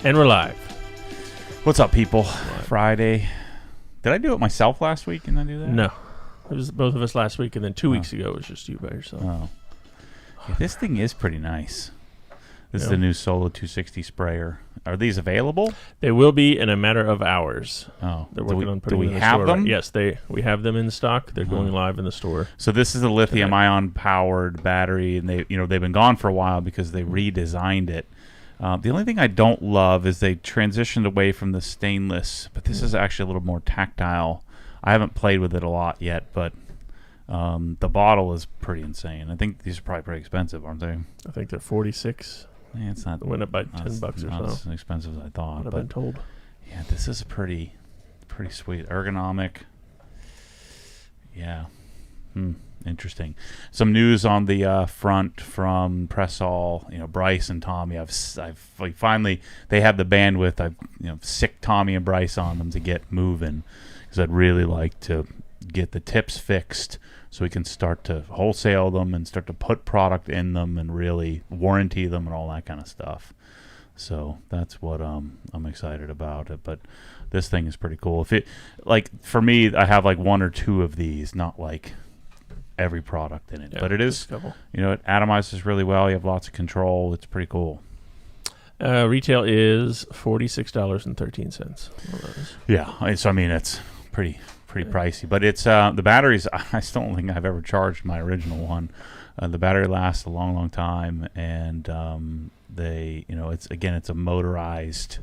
And we're live. What's up, people? Friday. Did I do it myself last week and then do that? No. It was both of us last week, and then 2 weeks ago it was just you by yourself. Oh. Yeah, this thing is pretty nice. This is the new Solo 260 sprayer. Are these available? They will be in a matter of hours. Oh. They're working on putting them them in the have store. them? Yes, we have them in stock. They're going live in the store. So this is a lithium-ion powered battery, and they've been gone for a while because they redesigned it. The only thing I don't love is they transitioned away from the stainless, but this is actually a little more tactile. I haven't played with it a lot yet, but the bottle is pretty insane. I think these are probably pretty expensive, aren't they? I think they're $46. Yeah, it's not. It went up by $10 or so. Not as expensive as I thought. I've been told. Yeah, this is pretty sweet, ergonomic. Yeah. Interesting. Some news on the front from Pressall. Bryce and Tommy. Finally they have the bandwidth. I've sick Tommy and Bryce on them to get moving because I'd really like to get the tips fixed so we can start to wholesale them and start to put product in them and really warranty them and all that kind of stuff. So that's what I'm excited about it. But this thing is pretty cool. If it for me, I have one or two of these, not every product in it, but it is, it atomizes really well. You have lots of control. It's pretty cool. Retail is $46.13. Yeah, so it's pretty pricey, but it's the batteries. I still don't think I've ever charged my original one. The battery lasts a long time, and it's a motorized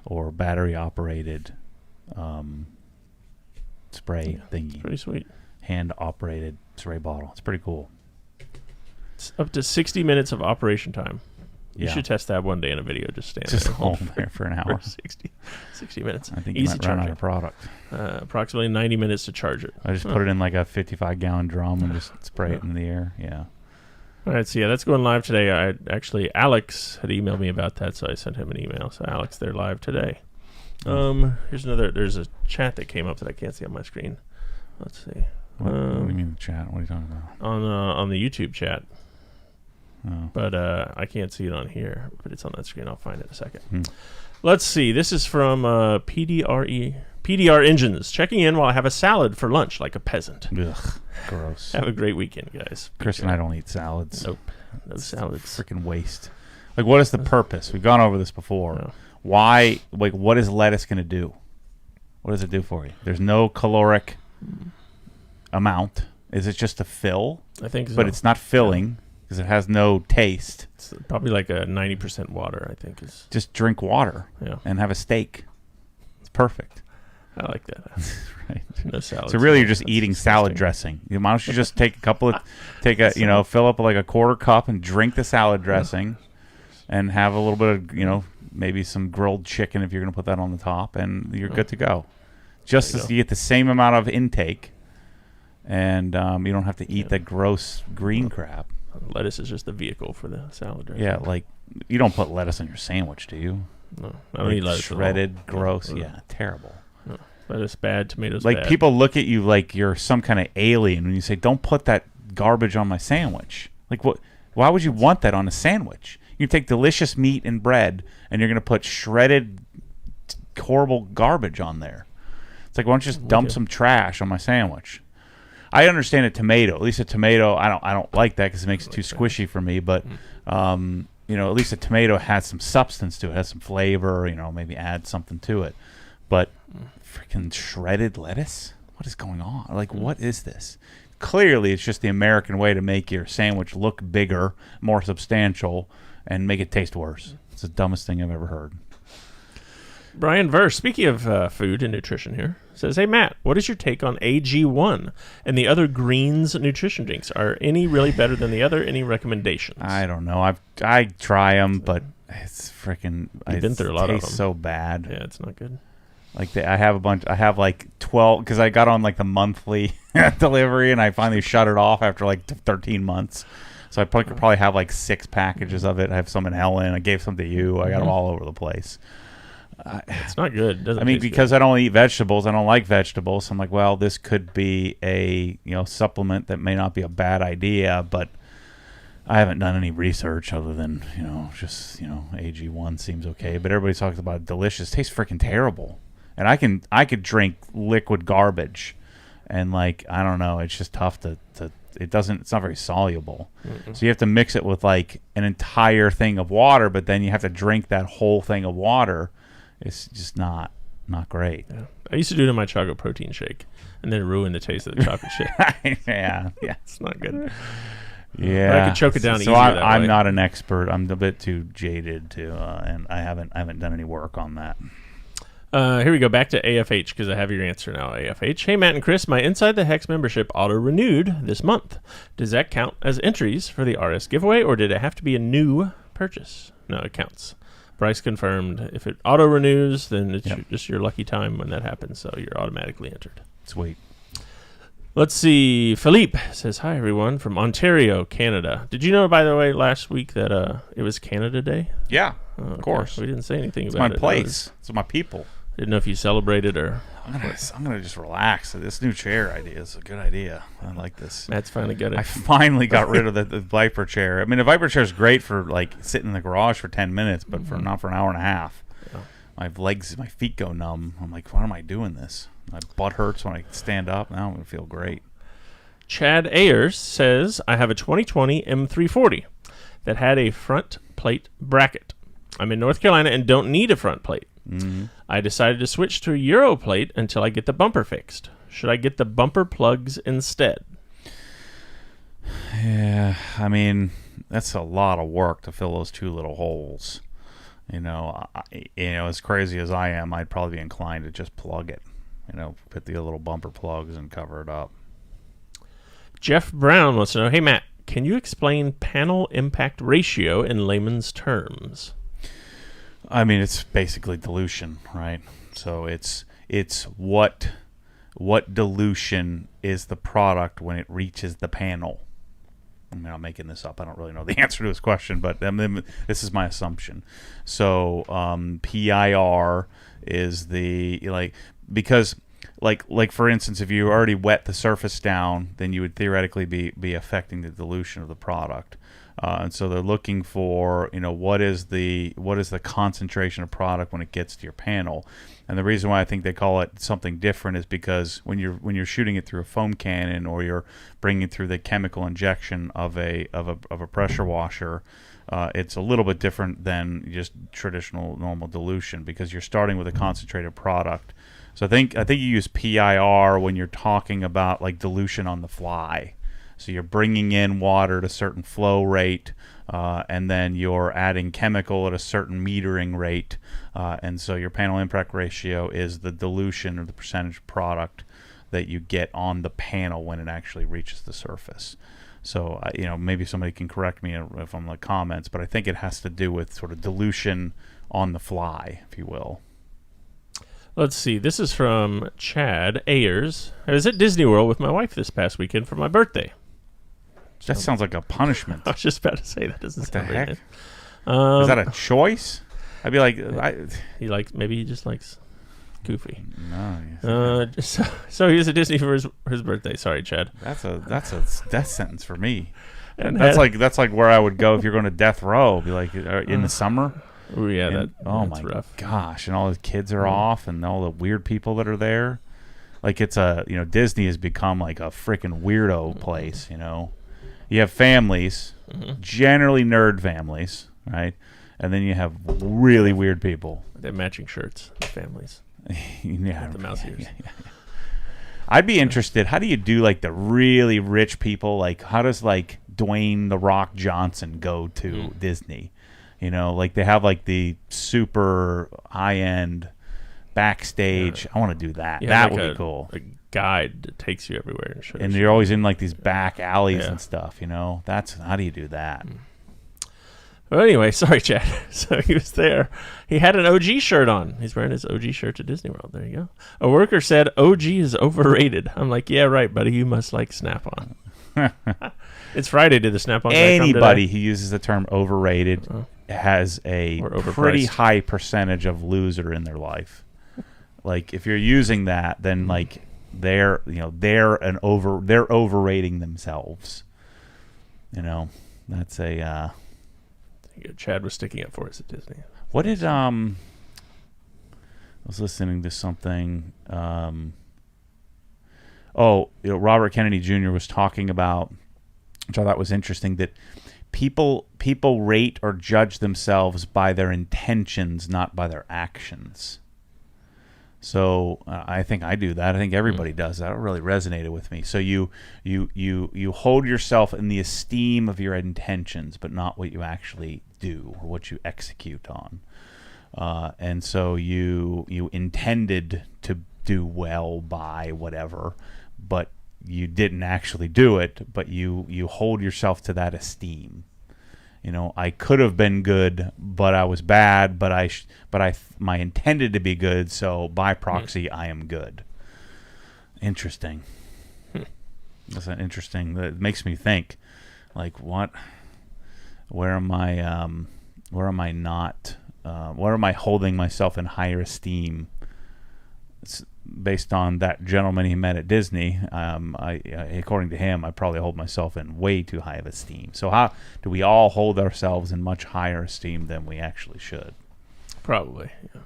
or battery operated spray thingy. Pretty sweet. Hand operated spray bottle. It's pretty cool. It's up to 60 minutes of operation time. You Yeah. should test that one day in a video. Just home there for an hour. 60 minutes. I think Easy you might run out charging. of product. Approximately 90 minutes to charge it. I just put it in a 55-gallon drum and just spray it in the air. Yeah. All right, so that's going live today. Alex had emailed me about that, so I sent him an email. So Alex, they're live today. There's a chat that came up that I can't see on my screen. Let's see. What do you mean the chat? What are you talking about? On the YouTube chat. Oh. But I can't see it on here. But it's on that screen. I'll find it in a second. Let's see. This is from PDR Engines. Checking in while I have a salad for lunch like a peasant. Ugh, gross. Have a great weekend, guys. Chris and I don't eat salads. Nope. No salads. Freaking waste. What is the purpose? We've gone over this before. No. Why? What is lettuce going to do? What does it do for you? There's no caloric amount. Is it just a fill? I think so. But it's not filling because it has no taste. It's probably a 90% water, I think. Just drink water and have a steak. It's perfect. I like that. Right. No salad. So really, you're just eating salad dressing. Why don't you just take fill up a quarter cup and drink the salad dressing, and have a little bit of maybe some grilled chicken if you're going to put that on the top, and you're good to go. Just as you get the same amount of intake, and you don't have to eat that gross green crap. Lettuce is just the vehicle for the salad dressing. Yeah, you don't put lettuce on your sandwich, do you? No, I don't eat lettuce. Shredded, gross. Yeah, terrible. No. Lettuce bad, tomatoes bad. People look at you like you're some kind of alien when you say, "Don't put that garbage on my sandwich." What? Why would you want that on a sandwich? You take delicious meat and bread, and you're going to put shredded, horrible garbage on there. It's why don't you just dump some trash on my sandwich? I understand a tomato. At least a tomato, I don't like that because it makes it too squishy for me. But at least a tomato has some substance to it, has some flavor. Maybe add something to it. But freaking shredded lettuce? What is going on? What is this? Clearly, it's just the American way to make your sandwich look bigger, more substantial, and make it taste worse. It's the dumbest thing I've ever heard. Brian Verse, speaking of food and nutrition here, says, "Hey, Matt, what is your take on AG1 and the other greens nutrition drinks? Are any really better than the other? Any recommendations?" I don't know. I try them, but it's freaking... You've been through a lot of them. It tastes so bad. Yeah, it's not good. I have a bunch. I have 12 because I got on the monthly delivery, and I finally shut it off after 13 months. So I could probably have 6 packages of it. I have some in Helen. I gave some to you. I got them all over the place. It's not good. It doesn't because good. I don't eat vegetables. I don't like vegetables. So I'm well, this could be a supplement that may not be a bad idea, but I haven't done any research other than, just, AG1 seems okay. But everybody talks about it delicious. It tastes freaking terrible. And I could drink liquid garbage. And, like, I don't know. It's just tough it's not very soluble. Mm-mm. So you have to mix it with, like, an entire thing of water. But then you have to drink that whole thing of water. It's just not great. Yeah. I used to do it in my chocolate protein shake. And then ruin the taste of the chocolate shake. Yeah. It's not good. Yeah, but I could choke it down easier. I'm not an expert. I'm a bit too jaded and I haven't done any work on that. Here we go back to AFH because I have your answer now. AFH. Hey Matt and Chris, my Inside the Hex membership auto renewed this month. Does that count as entries for the RS giveaway, or did it have to be a new purchase? No, it counts. Bryce confirmed. If it auto renews, then it's just your lucky time when that happens. So you're automatically entered. Sweet. Let's see. Philippe says, hi, everyone, from Ontario, Canada. Did you know, by the way, last week that it was Canada Day? Yeah, of course. We didn't say anything it's about it. It's my place. It's my people. Didn't know if you celebrated or... I'm gonna just relax. This new chair idea is a good idea. I like this. Matt's finally got it. I finally got rid of the Viper chair. I mean, the Viper chair is great for, like, sitting in the garage for 10 minutes, but not for an hour and a half. Yeah. My feet go numb. I'm like, why am I doing this? My butt hurts when I stand up. Now I'm going to feel great. Chad Ayers says, I have a 2020 M340 that had a front plate bracket. I'm in North Carolina and don't need a front plate. Mm-hmm. I decided to switch to a Euro plate until I get the bumper fixed. Should I get the bumper plugs instead? Yeah, I mean, that's a lot of work to fill those two little holes. As crazy as I am, I'd probably be inclined to just plug it. Put the little bumper plugs and cover it up. Jeff Brown wants to know, hey, Matt, can you explain panel impact ratio in layman's terms? I mean, it's basically dilution, right? So it's what dilution is the product when it reaches the panel. I mean, I'm making this up. I don't really know the answer to this question, but this is my assumption. So PIR is because for instance, if you already wet the surface down, then you would theoretically be affecting the dilution of the product. And so they're looking for, what is the concentration of product when it gets to your panel. And the reason why I think they call it something different is because when you're shooting it through a foam cannon or you're bringing it through the chemical injection of a pressure washer, it's a little bit different than just traditional normal dilution because you're starting with a concentrated product. So I think you use PIR when you're talking about like dilution on the fly. So you're bringing in water at a certain flow rate, and then you're adding chemical at a certain metering rate, and so your panel impact ratio is the dilution or the percentage of product that you get on the panel when it actually reaches the surface. So maybe somebody can correct me if I'm in the comments, but I think it has to do with sort of dilution on the fly, if you will. Let's see. This is from Chad Ayers. I was at Disney World with my wife this past weekend for my birthday. That sounds like a punishment. I was just about to say that doesn't sound the heck? Is that a choice? I'd be like, maybe he just likes Goofy. No. So he was at Disney for his birthday. Sorry, Chad. That's a death sentence for me. And that's like where I would go if you're going to death row. Be like in the summer. Oh yeah, oh that's my rough. Gosh, and all the kids are off, and all the weird people that are there. Like it's Disney has become like a freaking weirdo place. You have families, generally nerd families, right? And then you have really weird people. They have matching shirts, the families. Yeah, the mouse ears. Yeah. I'd be interested. How do you do like the really rich people? Like how does like Dwayne The Rock Johnson go to Disney? Like they have like the super high end backstage. I want to do that. Yeah, that like would be cool. A guide that takes you everywhere and you're always in like these back alleys and stuff. That's how do you do that? Well, anyway, sorry, Chad. So he was there. He had an OG shirt on. He's wearing his OG shirt to Disney World. There you go. A worker said OG is overrated. I'm like, yeah, right, buddy. You must like Snap-on. It's Friday. Did the Snap-on guy come Anybody today? who uses the term overrated has a pretty high percentage of loser in their life. Like if you're using that, then like they're overrating themselves. That's a. Chad was sticking up for us at Disney. What did I was listening to something. Robert Kennedy Jr. was talking about, which I thought was interesting, that people rate or judge themselves by their intentions, not by their actions. So I think I do that. I think everybody does that. It really resonated with me. So you hold yourself in the esteem of your intentions, but not what you actually do or what you execute on. And so you intended to do well by whatever, but you didn't actually do it. But you hold yourself to that esteem. I could have been good, but I was bad. But my intended to be good, so by proxy, I am good. Interesting. That's an interesting. That makes me think, like, what? Where am I? Where am I not? Where am I holding myself in higher esteem? It's based on that gentleman he met at Disney. According to him, I probably hold myself in way too high of esteem. So how do we all hold ourselves in much higher esteem than we actually should? Probably. Yeah.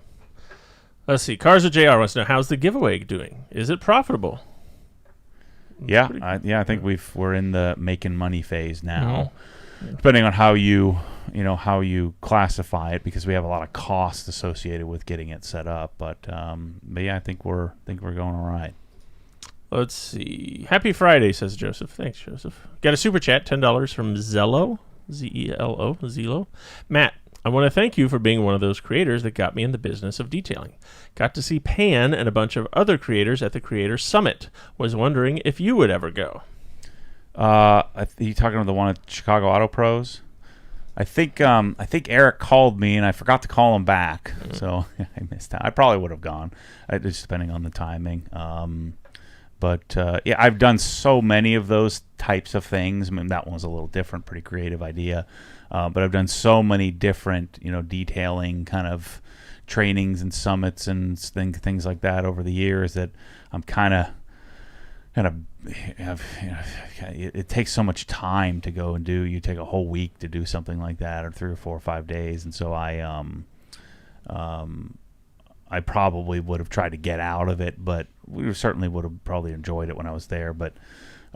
Let's see. Cars with JR wants to know, how's the giveaway doing? Is it profitable? Yeah, I think we're in the making money phase now. Depending on how you classify it, because we have a lot of costs associated with getting it set up. But yeah, I think we're going all right. Let's see. Happy Friday, says Joseph. Thanks, Joseph. Got a super chat, $10 from Zello, Zelo, Zelo. Matt, I want to thank you for being one of those creators that got me in the business of detailing. Got to see Pan and a bunch of other creators at the Creator Summit. Was wondering if you would ever go. You talking about the one at Chicago Auto Pros? I think Eric called me and I forgot to call him back, so I missed out. I probably would have gone, just depending on the timing. But yeah, I've done so many of those types of things. I mean, that one was a little different, pretty creative idea. But I've done so many different, detailing kind of trainings and summits and things like that over the years that I'm kind of it takes so much time to go and do. You take a whole week to do something like that, or 3 or 4 or 5 days, and so I probably would have tried to get out of it, but we certainly would have probably enjoyed it when I was there. But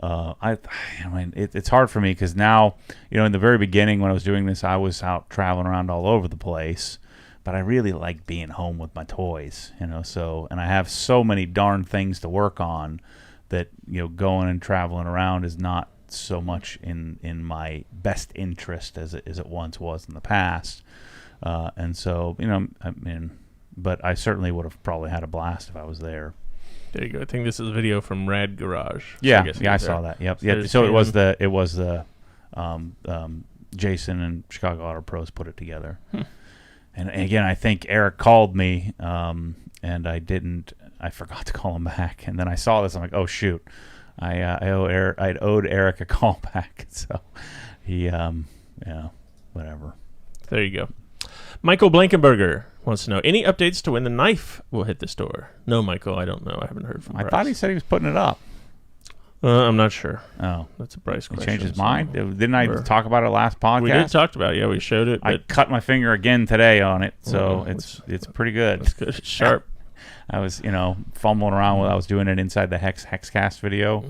it's hard for me because now, in the very beginning when I was doing this, I was out traveling around all over the place, but I really like being home with my toys, So, and I have so many darn things to work on that going and traveling around is not so much in my best interest as it once was in the past. And so, but I certainly would have probably had a blast if I was there. There you go. I think this is a video from Rad Garage. Yeah, I saw that. Yep. Yeah. So it was the Jason and Chicago Auto Pros put it together. And again, I think Eric called me, and I forgot to call him back. And then I saw this. I'm like, oh shoot, I'd owed Eric a call back. So he, whatever. There you go. Michael Blankenberger wants to know, any updates to when the knife will hit the store? No, Michael, I don't know. I haven't heard from Bryce. I thought he said he was putting it up. I'm not sure. Oh. That's a Bryce question. He changed his mind? Didn't I talk about it last podcast? We did talk about it. Yeah, we showed it. I cut my finger again today on it, so it's pretty good. It's good. It's sharp. I was, fumbling around while I was doing it inside the Hexcast video,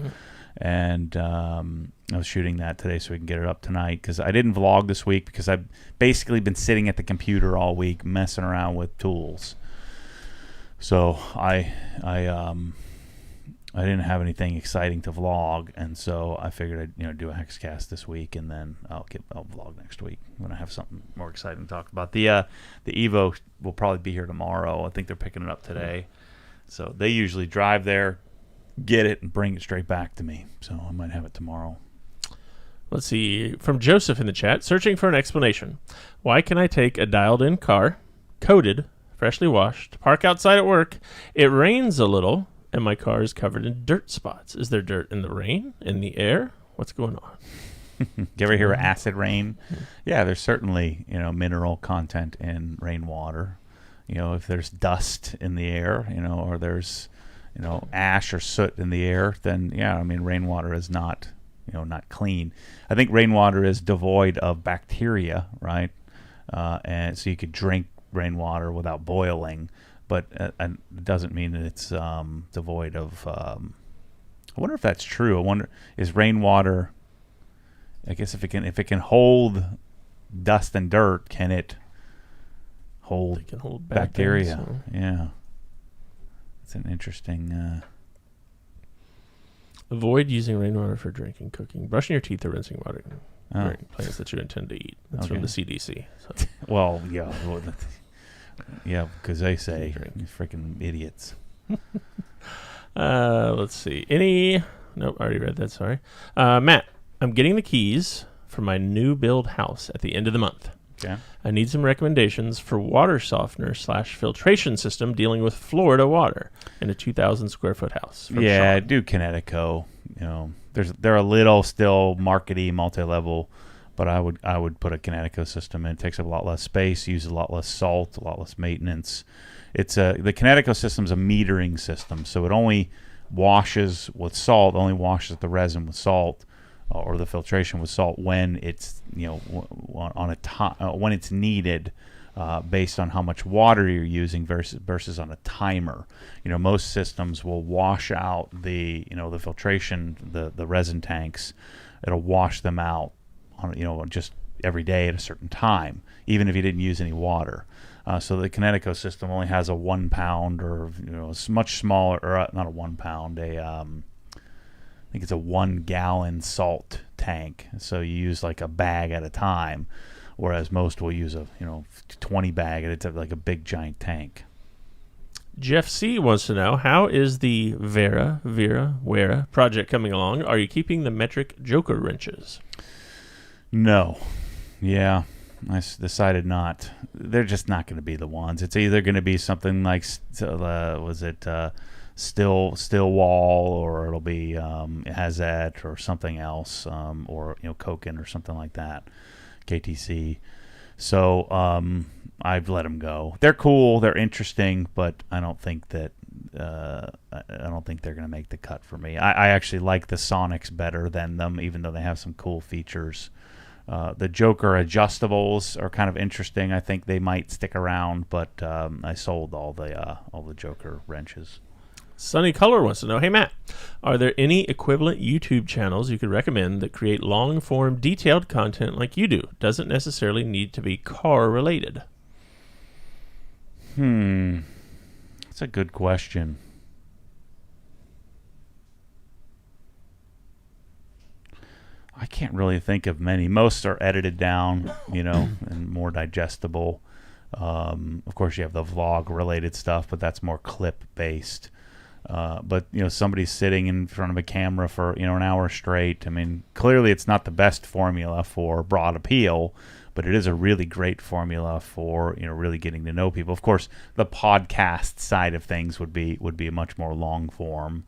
and I was shooting that today so we can get it up tonight, because I didn't vlog this week because I've basically been sitting at the computer all week messing around with tools. So I didn't have anything exciting to vlog, and so I figured I'd do a Hexcast this week, and then I'll vlog next week when I have something more exciting to talk about. The Evo will probably be here tomorrow. I think they're picking it up today, so they usually drive there, get it, and bring it straight back to me. So I might have it tomorrow. Let's see, from Joseph in the chat, searching for an explanation. Why can I take a dialed-in car, coated, freshly washed, park outside at work? It rains a little, and my car is covered in dirt spots. Is there dirt in the rain, in the air? What's going on? You ever hear of acid rain? Yeah, there's certainly mineral content in rainwater. If there's dust in the air, or there's ash or soot in the air, then yeah, rainwater is not not clean. I think rainwater is devoid of bacteria, right? And so you could drink rainwater without boiling, but it doesn't mean that it's devoid of. I wonder if that's true. I wonder, is rainwater? I guess if it can hold dust and dirt, can it hold, bacteria? Things, so. Yeah, it's an interesting. Avoid using rainwater for drinking, cooking, brushing your teeth, or rinsing water during plants that you intend to eat. That's from the CDC. So. Well, yeah. Yeah, because they say you freaking idiots. Let's see. Nope, I already read that. Sorry. Matt, I'm getting the keys for my new build house at the end of the month. Okay. I need some recommendations for water softener / filtration system dealing with Florida water in a 2,000 square foot house. Yeah, Sean. do Connecticut. They're a little still markety, multi-level, but I would put a Connecticut system in. It takes up a lot less space, uses a lot less salt, a lot less maintenance. The Connecticut system's a metering system, so it only washes with salt, only washes the resin with salt, or the filtration with salt when it's when it's needed, based on how much water you're using versus on a timer. Most systems will wash out the filtration, the resin tanks. It'll wash them out on just every day at a certain time, even if you didn't use any water. So the Connecticut system only has a 1 pound, or it's much smaller, or not a 1 pound, I think it's a 1 gallon salt tank. So you use like a bag at a time, whereas most will use a 20 bag, and it's like a big giant tank. Jeff C wants to know, how is the Wera project coming along? Are you keeping the metric Joker wrenches? No. Yeah, I decided not. They're just not going to be the ones. It's either going to be something like still wall, or it'll be Hazet or something else, or Koken or something like that, KTC. So I've let them go. They're cool, they're interesting, but I don't think that I don't think they're going to make the cut for me. I actually like the Sonics better than them, even though they have some cool features. The Joker adjustables are kind of interesting. I think they might stick around, but I sold all the Joker wrenches. Sunny Color wants to know, hey Matt, are there any equivalent YouTube channels you could recommend that create long-form detailed content like you do? Doesn't necessarily need to be car related. That's a good question. I can't really think of many. Most are edited down, and more digestible. Of course, you have the vlog-related stuff, but that's more clip-based. But somebody's sitting in front of a camera for an hour straight. I mean, clearly it's not the best formula for broad appeal, but it is a really great formula for really getting to know people. Of course, the podcast side of things would be much more long form.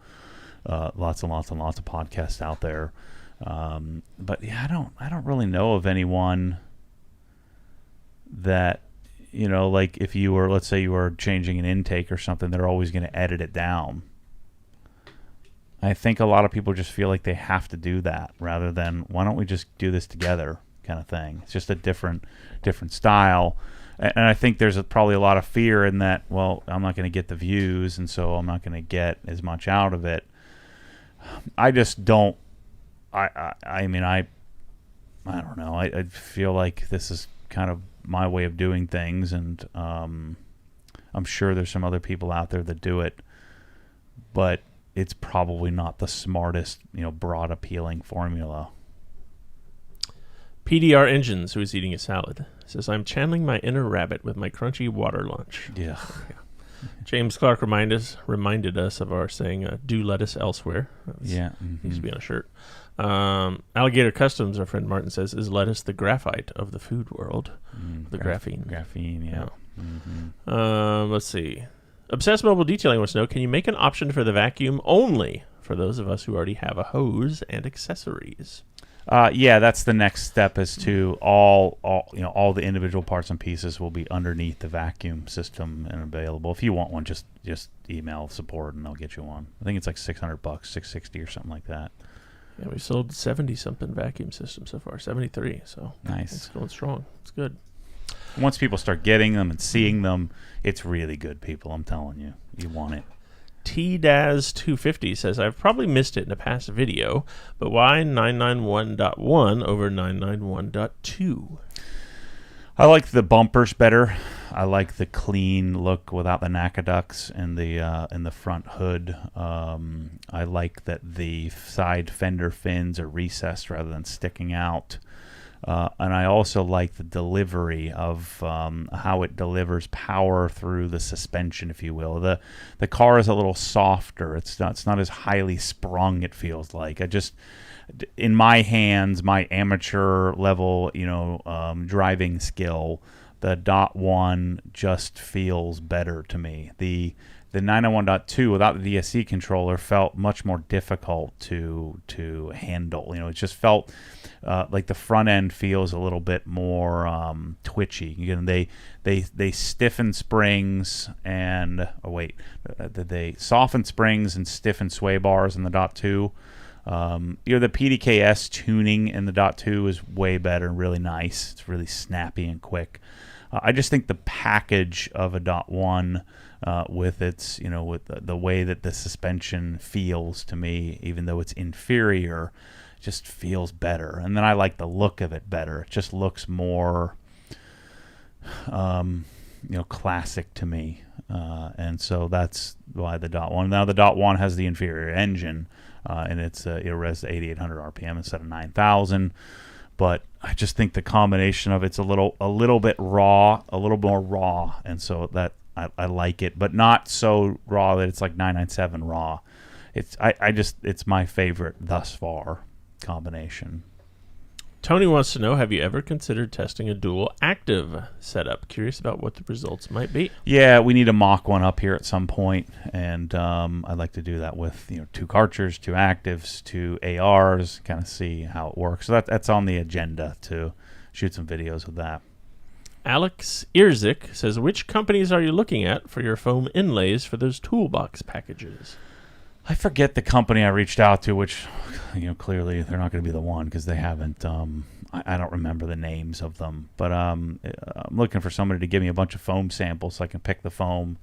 Lots and lots and lots of podcasts out there. But yeah, I don't really know of anyone that like if you were, let's say you were changing an intake or something, they're always going to edit it down. I think a lot of people just feel like they have to do that, rather than why don't we just do this together kind of thing. It's just a different style. And I think there's probably a lot of fear in that, well, I'm not going to get the views, and so I'm not going to get as much out of it. I just don't. I mean, I don't know. I feel like this is kind of my way of doing things, and I'm sure there's some other people out there that do it, but it's probably not the smartest, broad appealing formula. PDR Engines, who is eating a salad, says, I'm channeling my inner rabbit with my crunchy water lunch. Yeah. James Clark reminded us of our saying, do lettuce elsewhere. Yeah. Needs to be on a shirt. Alligator Customs, our friend Martin says, is lettuce the graphite of the food world? The graphene. Graphene, yeah. Let's see. Obsessed Mobile Detailing wants to know, can you make an option for the vacuum only for those of us who already have a hose and accessories? Yeah, that's the next step, is to all the individual parts and pieces will be underneath the vacuum system and available. If you want one, just email support and they'll get you one. I think it's like $600, $660 or something like that. Yeah, we sold 70-something vacuum systems so far, 73. So Nice. It's going strong. It's good. Once people start getting them and seeing them, it's really good, people. I'm telling you. You want it. TDAZ250 says, I've probably missed it in a past video, but why 991.1 over 991.2? I like the bumpers better. I like the clean look without the NACA in the front hood. I like that the side fender fins are recessed rather than sticking out. And I also like the delivery of how it delivers power through the suspension, if you will. The car is a little softer. It's not as highly sprung, it feels like. In my hands, my amateur level, driving skill, the .1 just feels better to me. The 991.2 without the DSC controller felt much more difficult to handle. It just felt like the front end feels a little bit more twitchy. They stiffen springs and they soften springs and stiffen sway bars in the .2. The PDKS tuning in the .2 is way better and really nice. It's really snappy and quick. I just think the package of a .1 with its, with the way that the suspension feels to me, even though it's inferior, just feels better. And then I like the look of it better. It just looks more, classic to me. And so that's why the .1. Now the .1 has the inferior engine. And it res 8,800 RPM instead of 9,000. But I just think the combination of it's a little bit raw, a little more raw, and so that I like it, but not so raw that it's like 997 raw. It's my favorite thus far combination. Tony wants to know, have you ever considered testing a dual active setup? Curious about what the results might be. Yeah, we need to mock one up here at some point, and I'd like to do that with 2 Karchers, 2 actives, 2 ARs, kind of see how it works. So that's on the agenda to shoot some videos with that. Alex Irzik says, which companies are you looking at for your foam inlays for those toolbox packages? I forget the company I reached out to, which, clearly they're not going to be the one because they haven't. I don't remember the names of them, but I'm looking for somebody to give me a bunch of foam samples so I can pick the foam,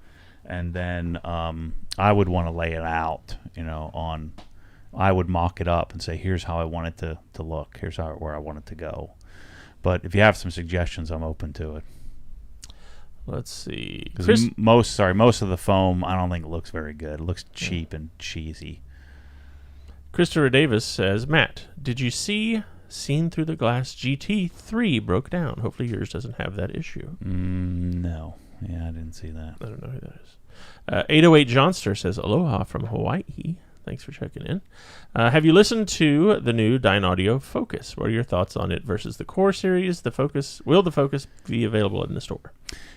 and then I would want to lay it out. I would mock it up and say, here's how I want it to look. Here's where I want it to go. But if you have some suggestions, I'm open to it. Let's see. Most of the foam, I don't think it looks very good. It looks cheap and cheesy. Christopher Davis says, Matt, did you see Seen Through the Glass GT3 broke down? Hopefully yours doesn't have that issue. No. Yeah, I didn't see that. I don't know who that is. 808 Johnster says, aloha from Hawaii. Thanks for checking in. Have you listened to the new Dynaudio Focus? What are your thoughts on it versus the Core series? Will the Focus be available in the store?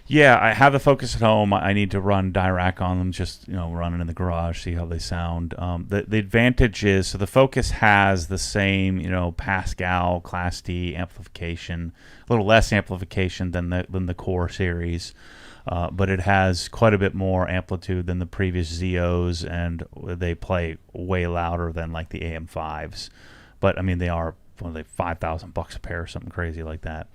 Yeah, I have the Focus at home. I need to run Dirac on them, just running in the garage, see how they sound. The advantage is, so the Focus has the same Pascal Class D amplification, a little less amplification than the Core series, but it has quite a bit more amplitude than the previous Zeos, and they play way louder than like the AM5s. But I mean, they are $5,000 a pair or something crazy like that.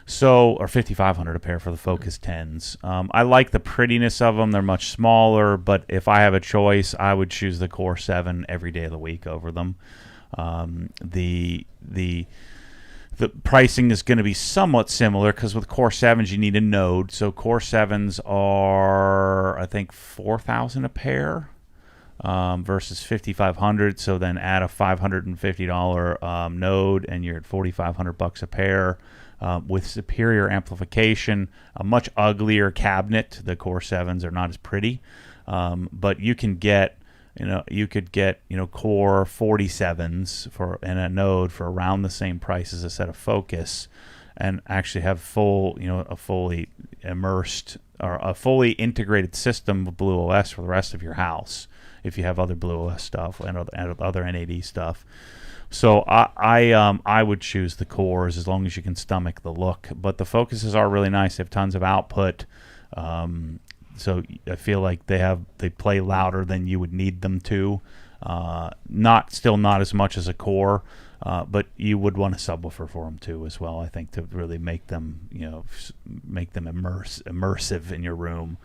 So, or $5,500 a pair for the Focus 10s. I like the prettiness of them. They're much smaller, but if I have a choice, I would choose the Core 7 every day of the week over them. The pricing is going to be somewhat similar because with Core 7s you need a node. So Core 7s are, I think, $4,000 a pair versus $5,500. So then add a $550 node, and you're at $4,500 a pair. With superior amplification, a much uglier cabinet. The Core 7s are not as pretty, but you can get, Core 47s and a node for around the same price as a set of Focus, and actually have a fully immersed or a fully integrated system of Blue OS for the rest of your house if you have other Blue OS stuff and other NAD stuff. So I would choose the Cores as long as you can stomach the look. But the Focuses are really nice. They have tons of output. So I feel like they play louder than you would need them to. Not as much as a core, but you would want a subwoofer for them too as well. I think to really make them immersive in your room.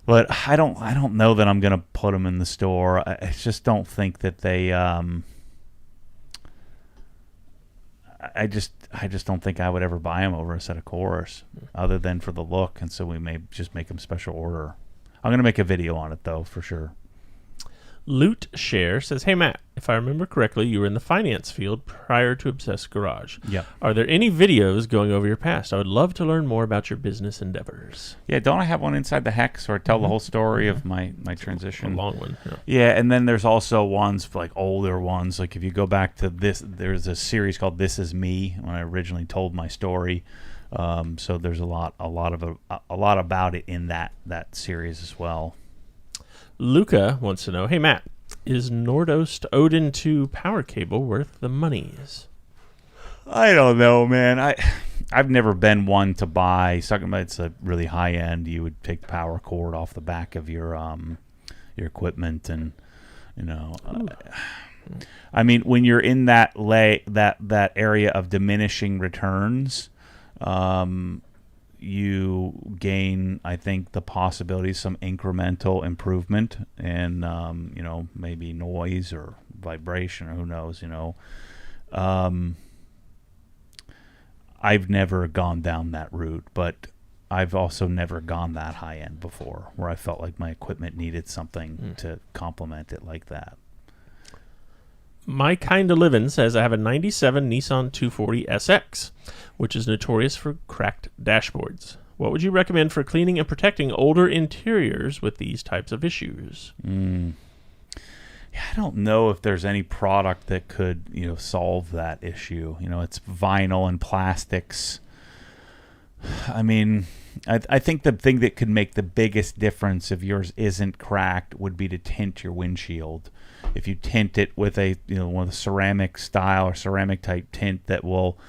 But I don't know that I'm gonna put them in the store. I just don't think that they. I just don't think I would ever buy them over a set of cores, other than for the look. And so we may just make them special order. I'm gonna make a video on it though, for sure. Loot Share says, "Hey Matt, if I remember correctly, you were in the finance field prior to Obsessed Garage. Yeah. Are there any videos going over your past? I would love to learn more about your business endeavors." Yeah, don't I have one inside the hex where I tell the whole story of my transition? A long one. Yeah, and then there's also ones like older ones. Like if you go back to this, there's a series called "This Is Me" when I originally told my story. So there's a lot about it in that series as well. Luca wants to know, "Hey Matt, is Nordost Odin 2 power cable worth the monies?" I don't know, man. I've never been one to buy. Talking about it's a really high end. You would take the power cord off the back of your equipment, and I mean, when you're in that area of diminishing returns, you gain, I think, the possibility of some incremental improvement in, maybe noise or vibration or who knows, I've never gone down that route, but I've also never gone that high end before where I felt like my equipment needed something to complement it like that. My Kinda Livin' says, "I have a 97 Nissan 240 SX, which is notorious for cracked dashboards. What would you recommend for cleaning and protecting older interiors with these types of issues?" Yeah, I don't know if there's any product that could, solve that issue. It's vinyl and plastics. I mean, I think the thing that could make the biggest difference if yours isn't cracked would be to tint your windshield. If you tint it with one of the ceramic style or ceramic type tint that will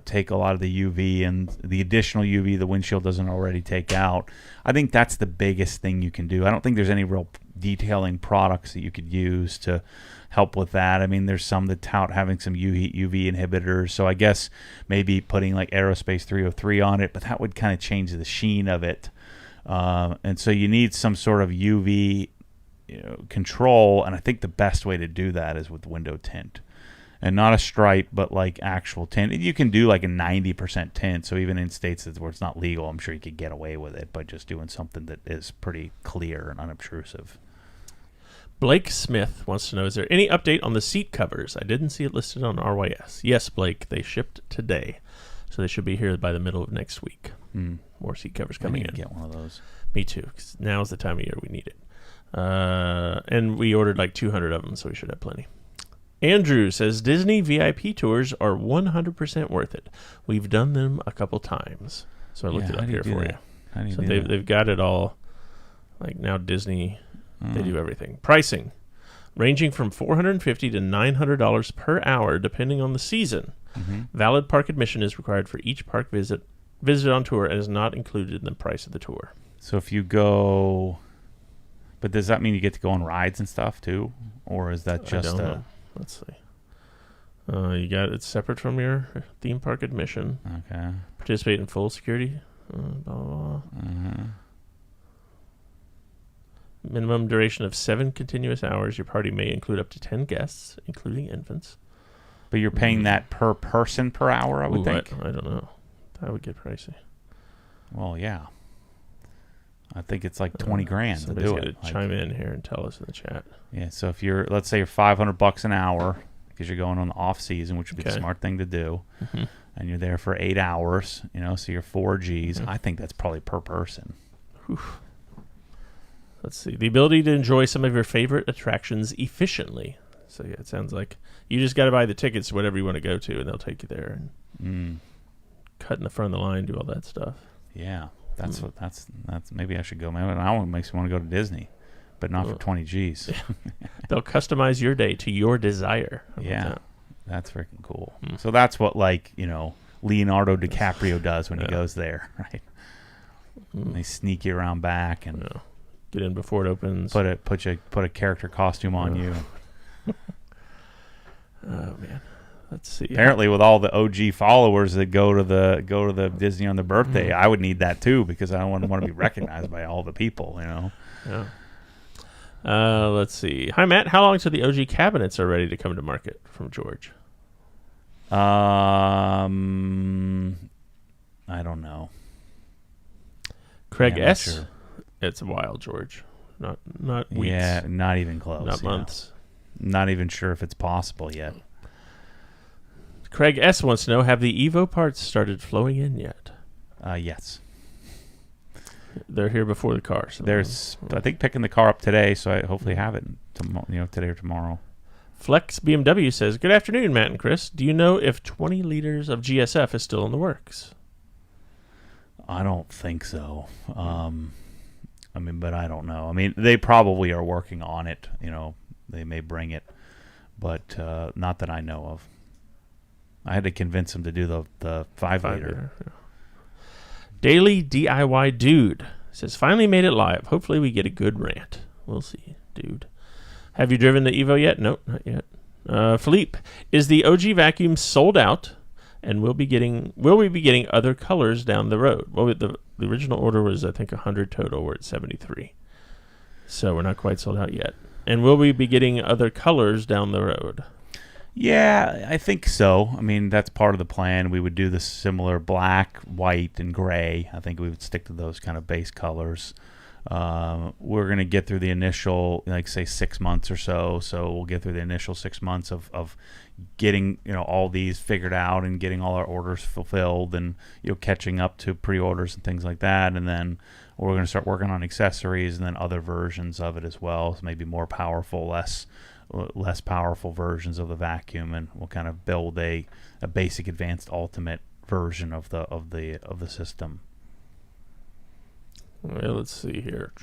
take a lot of the UV and the additional UV the windshield doesn't already take out, I think that's the biggest thing you can do. I don't think there's any real detailing products that you could use to help with that. I mean, there's some that tout having some UV inhibitors, so I guess maybe putting like Aerospace 303 on it, but that would kind of change the sheen of it. And so you need some sort of UV control, and I think the best way to do that is with window tint, and not a stripe, but like actual tint. You can do like a 90% tint, so even in states where it's not legal, I'm sure you could get away with it by just doing something that is pretty clear and unobtrusive. Blake Smith wants to know, "Is there any update on the seat covers? I didn't see it listed on RYS." Yes, Blake, they shipped today, so they should be here by the middle of next week. More seat covers coming in. Get one of those. Me too, 'cause now's the time of year we need it. And we ordered like 200 of them, so we should have plenty. Andrew says, "Disney VIP tours are 100% worth it. We've done them a couple times." So I looked it up here for you. So they've got it all. Like now Disney, they do everything. Pricing ranging from $450 to $900 per hour, depending on the season. Valid park admission is required for each park visit on tour and is not included in the price of the tour. So if you go... But does that mean you get to go on rides and stuff too, or is that just? I don't know. Let's see. You got it's separate from your theme park admission. Okay. Participate in full security. Blah, blah, blah. Minimum duration of 7 continuous hours. Your party may include up to 10 guests, including infants. But you're paying that per person per hour, I would think. I don't know. That would get pricey. Well, yeah. I think it's like 20 grand to do it. Chime in here and tell us in the chat. Yeah, so if let's say you're $500 an hour because you're going on the off season, which would be the smart thing to do, and you're there for 8 hours, so you're 4 Gs. I think that's probably per person. Whew. Let's see. The ability to enjoy some of your favorite attractions efficiently. So yeah, it sounds like you just got to buy the tickets to whatever you want to go to, and they'll take you there and cut in the front of the line, do all that stuff. Yeah. That's maybe I should go. Maybe that makes me want to go to Disney, but not for 20 Gs. They'll customize your day to your desire. Yeah, that's freaking cool. So that's what Leonardo DiCaprio does when he goes there, right? They sneak you around back and get in before it opens. Put a character costume on you. Oh man, let's see. Apparently, with all the OG followers that go to the Disney on their birthday, I would need that too because I don't want to be recognized by all the people. Yeah. Let's see. Hi Matt, how long till the OG cabinets are ready to come to market? From George. I don't know. Craig Yeah, I'm not S. sure. It's a while, George. Not weeks. Yeah, not even close. Not months. Not even sure if it's possible yet. Craig S. wants to know, have the Evo parts started flowing in yet? Yes. They're here before the car. So There's, I think, picking the car up today, so I hopefully have it today or tomorrow. Flex BMW says, good afternoon, Matt and Chris. Do you know if 20 liters of GSF is still in the works? I don't think so. But I don't know. I mean, they probably are working on it. They may bring it, but not that I know of. I had to convince them to do the 5 liter. Yeah. Daily DIY Dude says, finally made it live. Hopefully we get a good rant. We'll see, dude. Have you driven the Evo yet? Nope, not yet. Philippe, is the OG vacuum sold out? And will we be getting other colors down the road? Well, the original order was, I think, 100 total. We're at 73. So we're not quite sold out yet. And will we be getting other colors down the road? Yeah, I think so. I mean, that's part of the plan. We would do the similar black, white, and gray. I think we would stick to those kind of base colors. We're going to get through the initial, say 6 months or so. So we'll get through the initial 6 months of getting all these figured out and getting all our orders fulfilled and catching up to pre-orders and things like that. And then we're going to start working on accessories and then other versions of it as well. So maybe more powerful, less powerful versions of the vacuum, and we'll kind of build a basic, advanced, ultimate version of the system. Well, let's see here.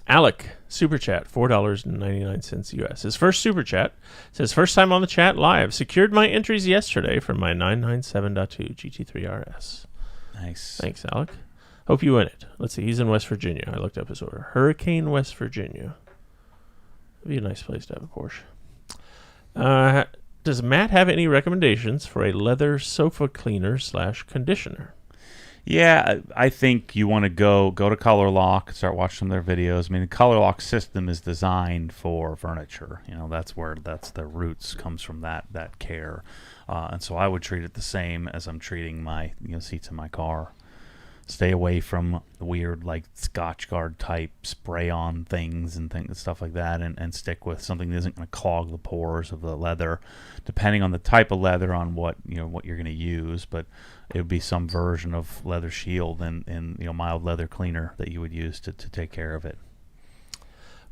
Alec, super chat, $4.99 US. His first super chat says, first time on the chat live. Secured my entries yesterday for my 997.2 GT3 RS. Nice. Thanks, Alec. Hope you win it. Let's see. He's in West Virginia. I looked up his order. Hurricane, West Virginia. That'd be a nice place to have a Porsche. Does Matt have any recommendations for a leather sofa cleaner / conditioner? Yeah, I think you want to go to Color Lock, start watching some of their videos. I mean, the Color Lock system is designed for furniture. That's the roots comes from that care, and so I would treat it the same as I'm treating my seats in my car. Stay away from weird Scotch Guard type spray on things and stuff like that, and stick with something that isn't going to clog the pores of the leather. Depending on the type of leather, on what you're going to use, but it would be some version of leather shield and mild leather cleaner that you would use to take care of it.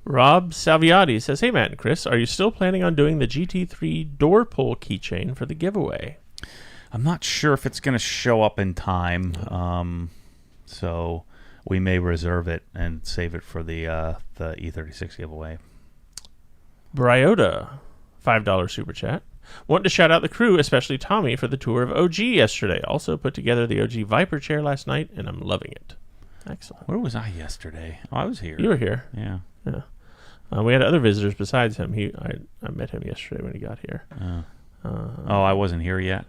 Rob Salviati says, hey Matt and Chris, are you still planning on doing the GT3 door pull keychain for the giveaway? I'm not sure if it's going to show up in time. So we may reserve it and save it for the E36 giveaway. Bryota, $5 super chat. Want to shout out the crew, especially Tommy, for the tour of OG yesterday. Also put together the OG Viper chair last night, and I'm loving it. Excellent. Where was I yesterday? Oh, I was here. You were here. Yeah. We had other visitors besides him. I met him yesterday when he got here. I wasn't here yet?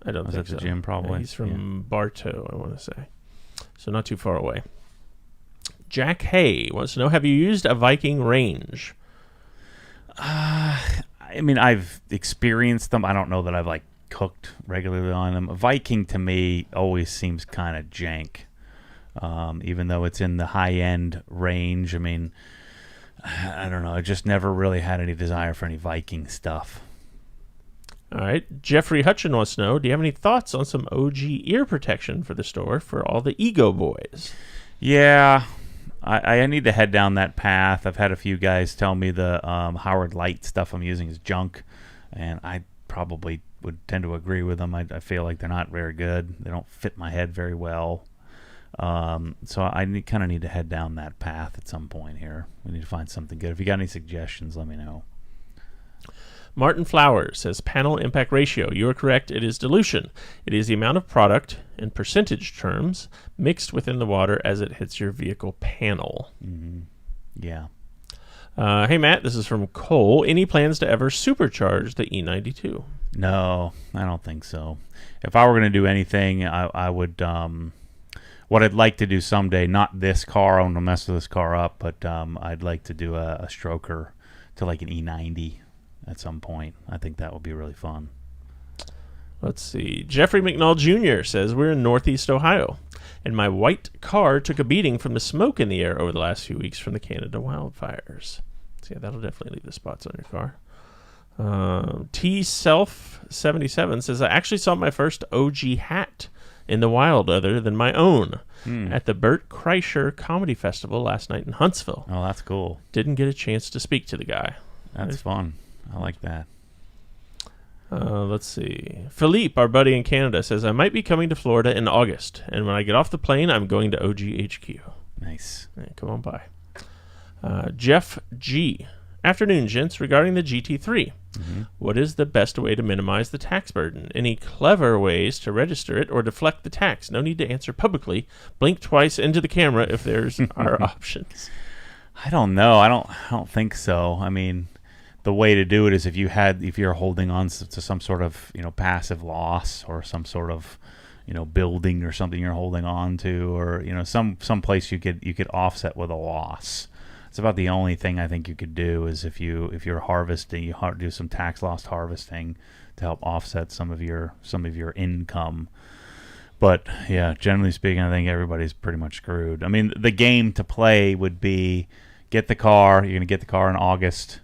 I don't think so. I was at the gym, probably. He's from Bartow, I want to say. So not too far away. Jack Hay wants to know, have you used a Viking range? I mean, I've experienced them. I don't know that I've cooked regularly on them. A Viking to me always seems kind of jank, even though it's in the high-end range. I mean, I don't know. I just never really had any desire for any Viking stuff. All right. Jeffrey Hutchin wants to know, do you have any thoughts on some OG ear protection for the store for all the ego boys? Yeah, I need to head down that path. I've had a few guys tell me the Howard Light stuff I'm using is junk, and I probably would tend to agree with them. I feel like they're not very good. They don't fit my head very well. So I kind of need to head down that path at some point here. We need to find something good. If you got any suggestions, let me know. Martin Flowers says, panel impact ratio. You are correct. It is dilution. It is the amount of product, in percentage terms, mixed within the water as it hits your vehicle panel. Mm-hmm. Yeah. Hey, Matt, this is from Cole. Any plans to ever supercharge the E92? No, I don't think so. If I were going to do anything, I would. What I'd like to do someday, not this car, I want to mess this car up, but I'd like to do a stroker to like an E90 at some point. I think that would be really fun. Let's see. Jeffrey McNall Jr. says, we're in Northeast Ohio, and my white car took a beating from the smoke in the air over the last few weeks from the Canada wildfires. So yeah, that'll definitely leave the spots on your car. T-Self77 says, I actually saw my first OG hat in the wild other than my own at the Burt Kreischer Comedy Festival last night in Huntsville. Oh, that's cool. Didn't get a chance to speak to the guy. That's fun. I like that. Let's see. Philippe, our buddy in Canada, says, I might be coming to Florida in August, and when I get off the plane, I'm going to OGHQ. Nice. Right, come on by. Jeff G. Afternoon, gents. Regarding the GT3, what is the best way to minimize the tax burden? Any clever ways to register it or deflect the tax? No need to answer publicly. Blink twice into the camera if there's are options. I don't know. I don't think so. I mean, the way to do it is if you're holding on to some sort of passive loss or some sort of building or something you're holding on to, or some place you could offset with a loss. It's about the only thing I think you could do is if you're harvesting, you do some tax loss harvesting to help offset some of your income. But yeah, generally speaking, I think everybody's pretty much screwed. I mean, the game to play would be get the car. You're gonna get the car in August.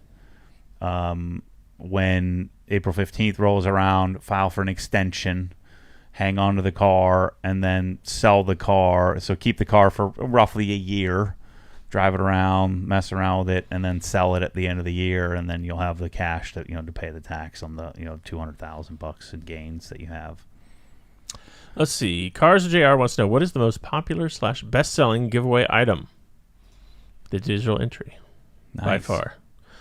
When April 15th rolls around, file for an extension, hang on to the car, and then sell the car. So keep the car for roughly a year. Drive it around, mess around with it, and then sell it at the end of the year, and then you'll have the cash to to pay the tax on the $200,000 in gains that you have. Let's see. Cars JR wants to know, what is the most popular / best-selling giveaway item? The digital entry, by far.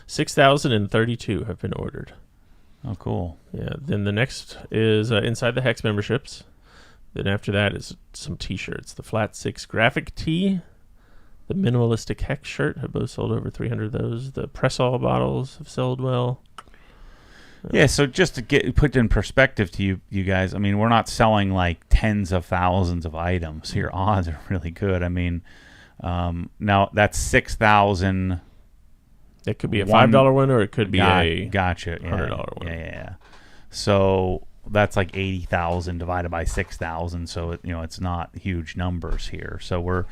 6,032 have been ordered. Oh, cool. Yeah. Then the next is Inside the Hex memberships. Then after that is some T-shirts. The Flat 6 graphic tee. The minimalistic Hex shirt have both sold over 300 of those. The Press-All bottles have sold well. Yeah, so just to put in perspective to you guys, I mean, we're not selling like tens of thousands of items. Your odds are really good. I mean, now that's 6,000. It could be a $5 one, or it could be a $100 one. Yeah. So that's like 80,000 divided by 6,000. So it's not huge numbers here. So we're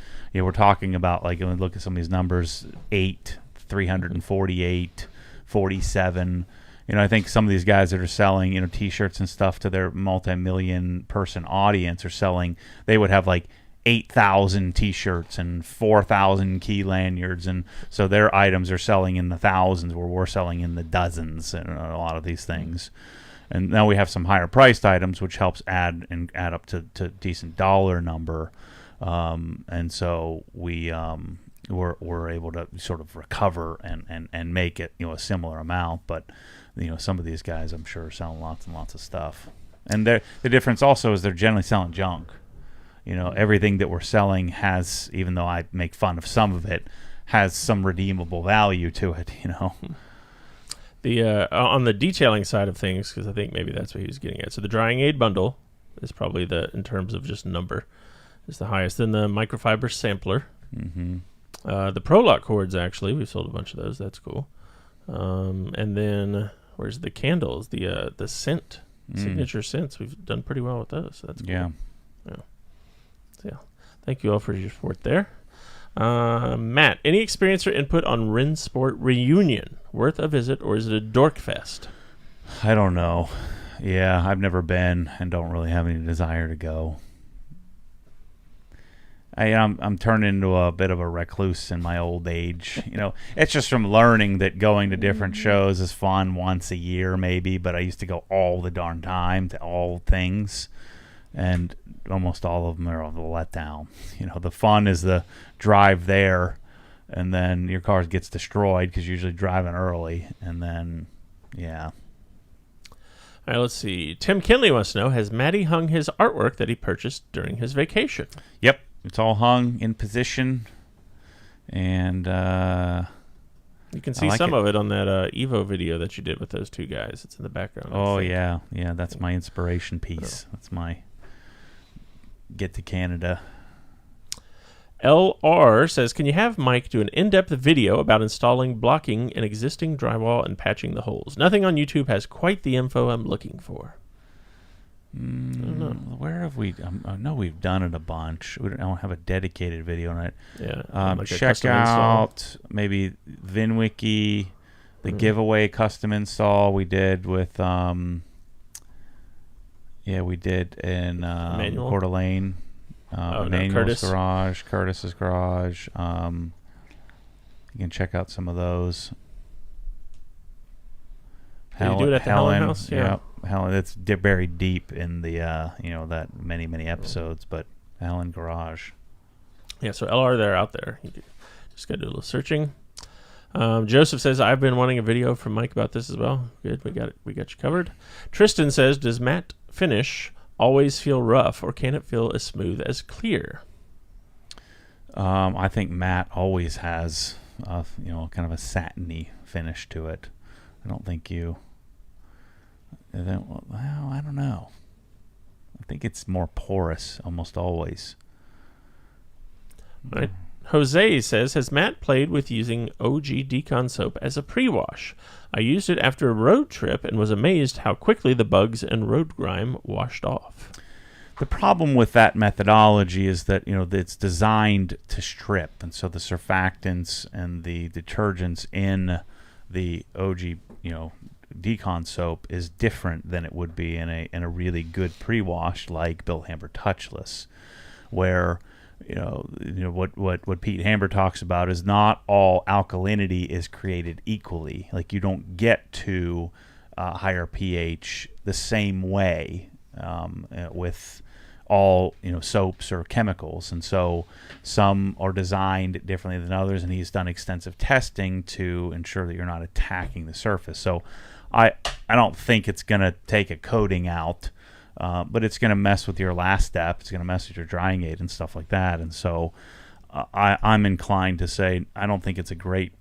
talking about, like, when we look at some of these numbers, 348, 47. I think some of these guys that are selling T-shirts and stuff to their multi-million person audience are selling. They would have like 8,000 T-shirts and 4,000 key lanyards, and so their items are selling in the thousands, where we're selling in the dozens, and a lot of these things. And now we have some higher priced items, which helps add up to decent dollar number, and so we're able to sort of recover and make it a similar amount. But some of these guys, I'm sure, are selling lots and lots of stuff, and the difference also is they're generally selling junk. Everything that we're selling has, even though I make fun of some of it, has some redeemable value to it. The on the detailing side of things, because I think maybe that's what he was getting at. So the drying aid bundle is probably in terms of just number, is the highest. Then the microfiber sampler. The Prolock cords, actually, we've sold a bunch of those. That's cool. And then where's the candles? The scent signature scents. We've done pretty well with those. So that's cool. Yeah. So yeah, thank you all for your support there. Matt, any experience or input on Ren Sport Reunion? Worth a visit, or is it a dork fest? I don't know. Yeah, I've never been and don't really have any desire to go. I'm turning into a bit of a recluse in my old age. It's just from learning that going to different shows is fun once a year maybe, but I used to go all the darn time to all things, and almost all of them are a letdown. The fun is the drive there, and then your car gets destroyed because you're usually driving early, and then, yeah. All right, let's see. Tim Kinley wants to know, has Matty hung his artwork that he purchased during his vacation? Yep, it's all hung in position, and You can see some of it on that Evo video that you did with those two guys. It's in the background. Oh, yeah. Yeah, that's my inspiration piece. That's my get to Canada. LR says, can you have Mike do an in-depth video about installing blocking in existing drywall and patching the holes? Nothing on YouTube has quite the info I'm looking for. I don't know. Where have we... I know we've done it a bunch. I don't have a dedicated video on it. Yeah. Like check out maybe VinWiki, the giveaway custom install we did with... we did in Coeur d'Alene. Emmanuel's garage, Curtis's garage. You can check out some of those. Did you do it at the Helen house? Yeah. Helen, it's buried deep in the that many episodes, but Helen garage. Yeah, so LR, they're out there. You just gotta do a little searching. Joseph says, I've been wanting a video from Mike about this as well. Good, we got you covered. Tristan says, does matte finish always feel rough, or can it feel as smooth as clear? I think matte always has kind of a satiny finish to it. I don't think I don't know. I think it's more porous almost always. All right. Jose says, has Matt played with using OG Decon soap as a pre-wash? I used it after a road trip and was amazed how quickly the bugs and road grime washed off. The problem with that methodology is that it's designed to strip, and so the surfactants and the detergents in the OG Decon soap is different than it would be in a really good pre-wash like Bill Hamber Touchless, where what Pete Hamber talks about is not all alkalinity is created equally. Like, you don't get to higher pH the same way with all soaps or chemicals, and so some are designed differently than others, and he's done extensive testing to ensure that you're not attacking the surface. So I don't think it's going to take a coating out, but it's going to mess with your last step. It's going to mess with your drying aid and stuff like that. And so I'm inclined to say I don't think it's a great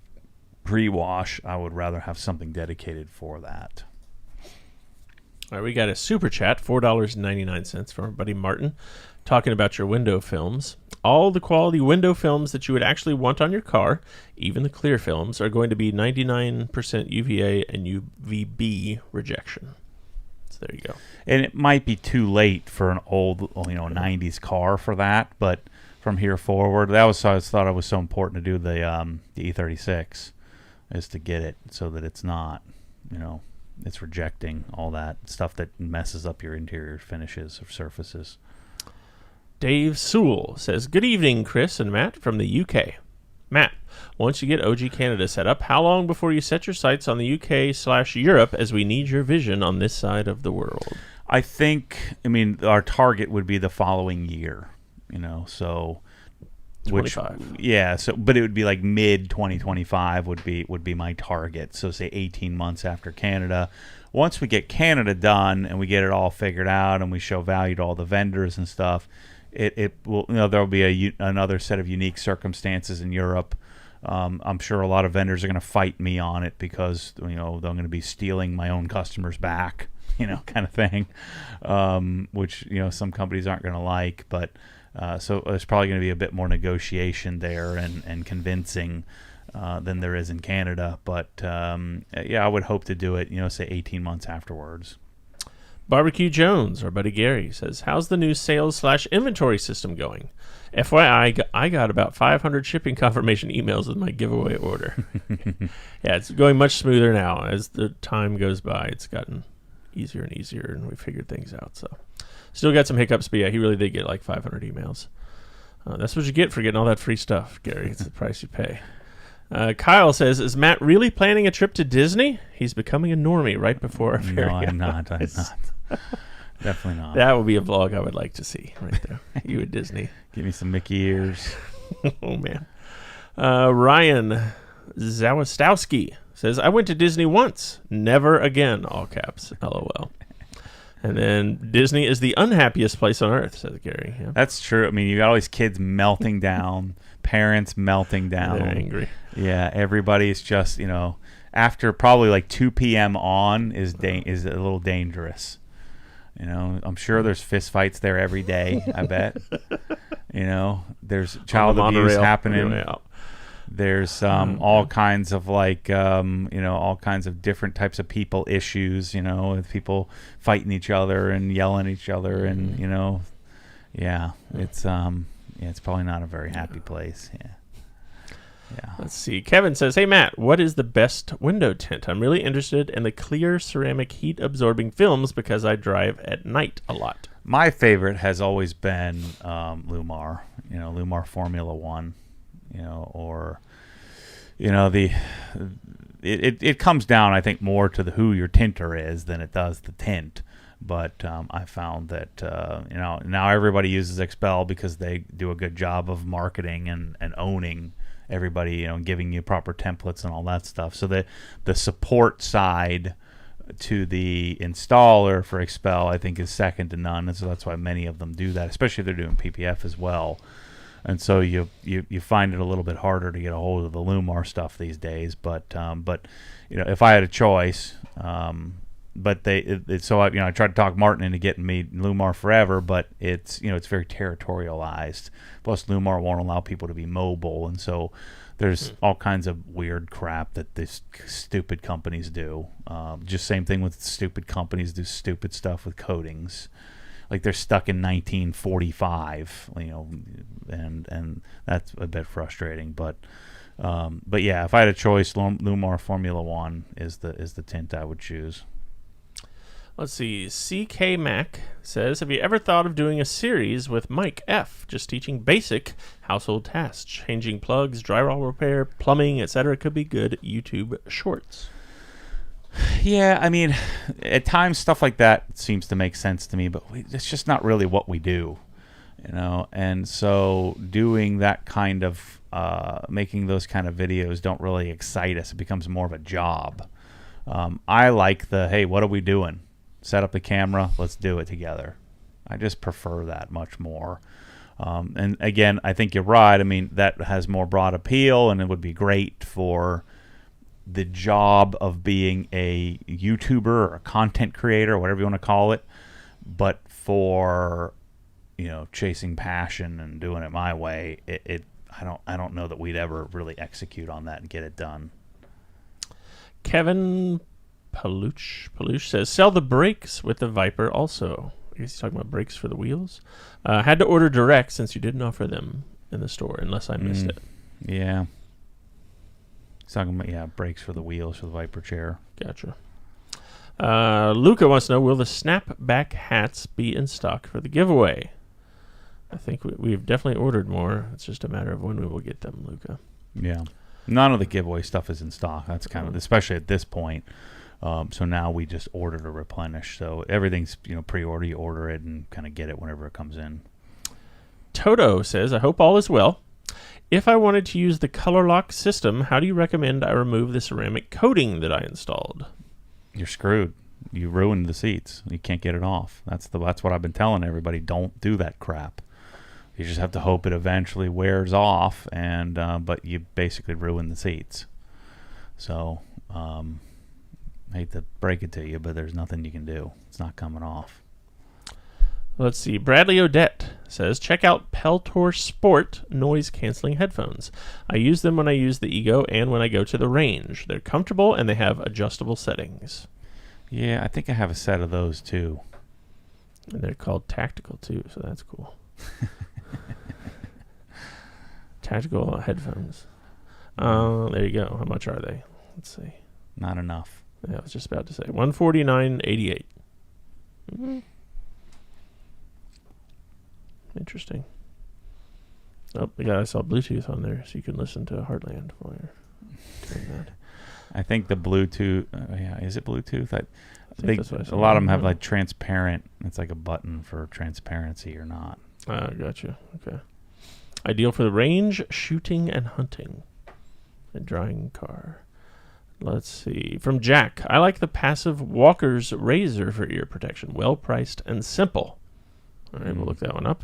pre-wash. I would rather have something dedicated for that. All right, we got a super chat, $4.99 from our buddy Martin, talking about your window films. All the quality window films that you would actually want on your car, even the clear films, are going to be 99% UVA and UVB rejection. So there you go. And it might be too late for an old 90s car for that, but from here forward, that was I thought it was so important to do the E36, is to get it so that it's not, it's rejecting all that stuff that messes up your interior finishes or surfaces. Dave Sewell says, good evening, Chris and Matt from the UK. Matt, once you get OG Canada set up, how long before you set your sights on the UK/Europe, as we need your vision on this side of the world? I our target would be the following year, so 25. But it would be like mid 2025 would be my target. So say 18 months after Canada. Once we get Canada done and we get it all figured out and we show value to all the vendors and stuff, it will there'll be another set of unique circumstances in Europe. I'm sure a lot of vendors are going to fight me on it because they're going to be stealing my own customers back, kind of thing, which some companies aren't going to like, but. So there's probably going to be a bit more negotiation there and convincing than there is in Canada. But, I would hope to do it, say 18 months afterwards. Barbecue Jones, our buddy Gary, says, how's the new sales/inventory system going? FYI, I got about 500 shipping confirmation emails with my giveaway order. Yeah, it's going much smoother now. As the time goes by, it's gotten easier and easier, and we figured things out, so... Still got some hiccups, but yeah, he really did get like 500 emails. That's what you get for getting all that free stuff, Gary. It's the price you pay. Kyle says, is Matt really planning a trip to Disney? He's becoming a normie right before our No, I'm not. Definitely not. That would be a vlog I would like to see right there. You at Disney. Give me some Mickey ears. Oh, man. Ryan Zawistowski says, I went to Disney once. Never again, all caps. LOL. And then Disney is the unhappiest place on earth, says Gary. Yeah. That's true. I mean, you got all these kids melting down, parents melting down. They're angry. Yeah, everybody's just, after probably like 2 p.m. on is a little dangerous. I'm sure there's fist fights there every day, I bet. There's child abuse happening. There's all kinds of all kinds of different types of people issues, with people fighting each other and yelling at each other, and it's probably not a very happy place. Yeah. Let's see. Kevin says, "Hey Matt, what is the best window tint? I'm really interested in the clear ceramic heat absorbing films because I drive at night a lot." My favorite has always been Lumar. Lumar Formula One. It comes down, I think, more to who your tinter is than it does the tint. But I found that now everybody uses Expel because they do a good job of marketing and owning everybody, and giving you proper templates and all that stuff. So the support side to the installer for Expel, I think, is second to none, and so that's why many of them do that, especially if they're doing PPF as well. And so you find it a little bit harder to get a hold of the Lumar stuff these days. But if I had a choice, I tried to talk Martin into getting me Lumar forever, but it's very territorialized. Plus, Lumar won't allow people to be mobile, and so there's all kinds of weird crap that these stupid companies do. Just same thing with stupid companies do stupid stuff with coatings. Like they're stuck in 1945, and that's a bit frustrating. But yeah, if I had a choice, Lumar Formula One is the tint I would choose. Let's see. CK Mac says, "Have you ever thought of doing a series with Mike F. just teaching basic household tasks, changing plugs, drywall repair, plumbing, etc.? Could be good YouTube shorts." Yeah, I mean, at times stuff like that seems to make sense to me, but it's just not really what we do, And so doing that kind of, making those kind of videos don't really excite us. It becomes more of a job. I like hey, what are we doing? Set up the camera, let's do it together. I just prefer that much more. And again, I think you're right. I mean, that has more broad appeal, and it would be great for the job of being a YouTuber or a content creator, whatever you want to call it. But for chasing passion and doing it my way, I don't know that we'd ever really execute on that and get it done. Kevin Paluch says, "Sell the brakes with the Viper also." I guess he's talking about brakes for the wheels. Had to order direct since you didn't offer them in the store, unless I missed it. Yeah. He's talking about, brakes for the wheels for the Viper chair. Gotcha. Luca wants to know, will the snapback hats be in stock for the giveaway? I think we've definitely ordered more. It's just a matter of when we will get them, Luca. Yeah. None of the giveaway stuff is in stock. That's kind of, especially at this point. So now we just order to replenish. So everything's, pre-order. You order it and kind of get it whenever it comes in. Toto says, "I hope all is well. If I wanted to use the color lock system, how do you recommend I remove the ceramic coating that I installed?" You're screwed. You ruined the seats. You can't get it off. That's what I've been telling everybody. Don't do that crap. You just have to hope it eventually wears off, and but you basically ruin the seats. So I hate to break it to you, but there's nothing you can do. It's not coming off. Let's see. Bradley Odette says, "Check out Peltor Sport noise-canceling headphones. I use them when I use the Ego and when I go to the range. They're comfortable and they have adjustable settings." Yeah, I think I have a set of those too. And they're called Tactical too, so that's cool. Tactical headphones. There you go. How much are they? Let's see. Not enough. Yeah, I was just about to say $149.88. Mm-hmm. Interesting. Oh, yeah, I saw Bluetooth on there, so you can listen to Heartland while you're doing that. I think the Bluetooth. Is it Bluetooth? I think a lot of them have like transparent. It's like a button for transparency or not. Gotcha. Okay. Ideal for the range, shooting, and hunting. And drying car. Let's see. From Jack, I like the passive Walker's razor for ear protection. Well priced and simple. All right, we'll look that one up.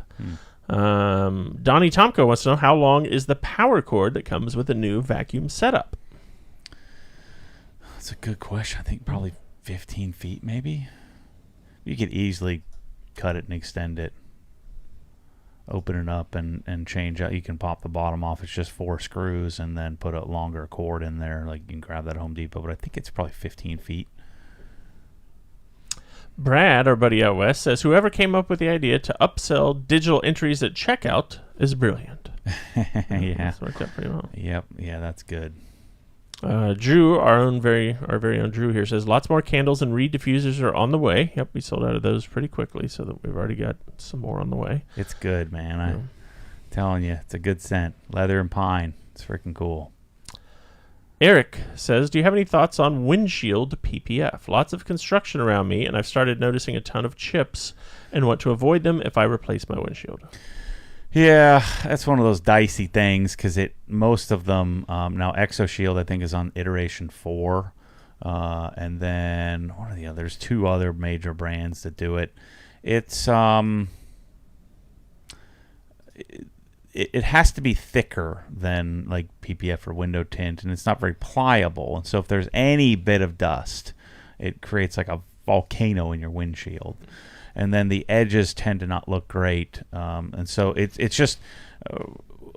Donnie Tomko wants to know, how long is the power cord that comes with a new vacuum setup? That's a good question. I think probably 15 feet, maybe. You could easily cut it and extend it. Open it up and change out. You can pop the bottom off. It's just 4 screws and then put a longer cord in there. Like you can grab that at Home Depot, but I think it's probably 15 feet. Brad, our buddy out west, says whoever came up with the idea to upsell digital entries at checkout is brilliant. Yeah, That's worked out pretty well. Yep, yeah, that's good. Drew, our very own Drew here, says lots more candles and reed diffusers are on the way. Yep, we sold out of those pretty quickly, so that we've already got some more on the way. It's good, man. I'm telling you, it's a good scent. Leather and pine. It's freaking cool. Eric says, do you have any thoughts on windshield PPF? Lots of construction around me, and I've started noticing a ton of chips and want to avoid them if I replace my windshield. Yeah, that's one of those dicey things because most of them now ExoShield I think is on iteration 4, and then what are the others? 2 other major brands that do it. It's it has to be thicker than like PPF or window tint, and it's not very pliable. And so if there's any bit of dust, it creates like a volcano in your windshield. And then the edges tend to not look great, and so it's just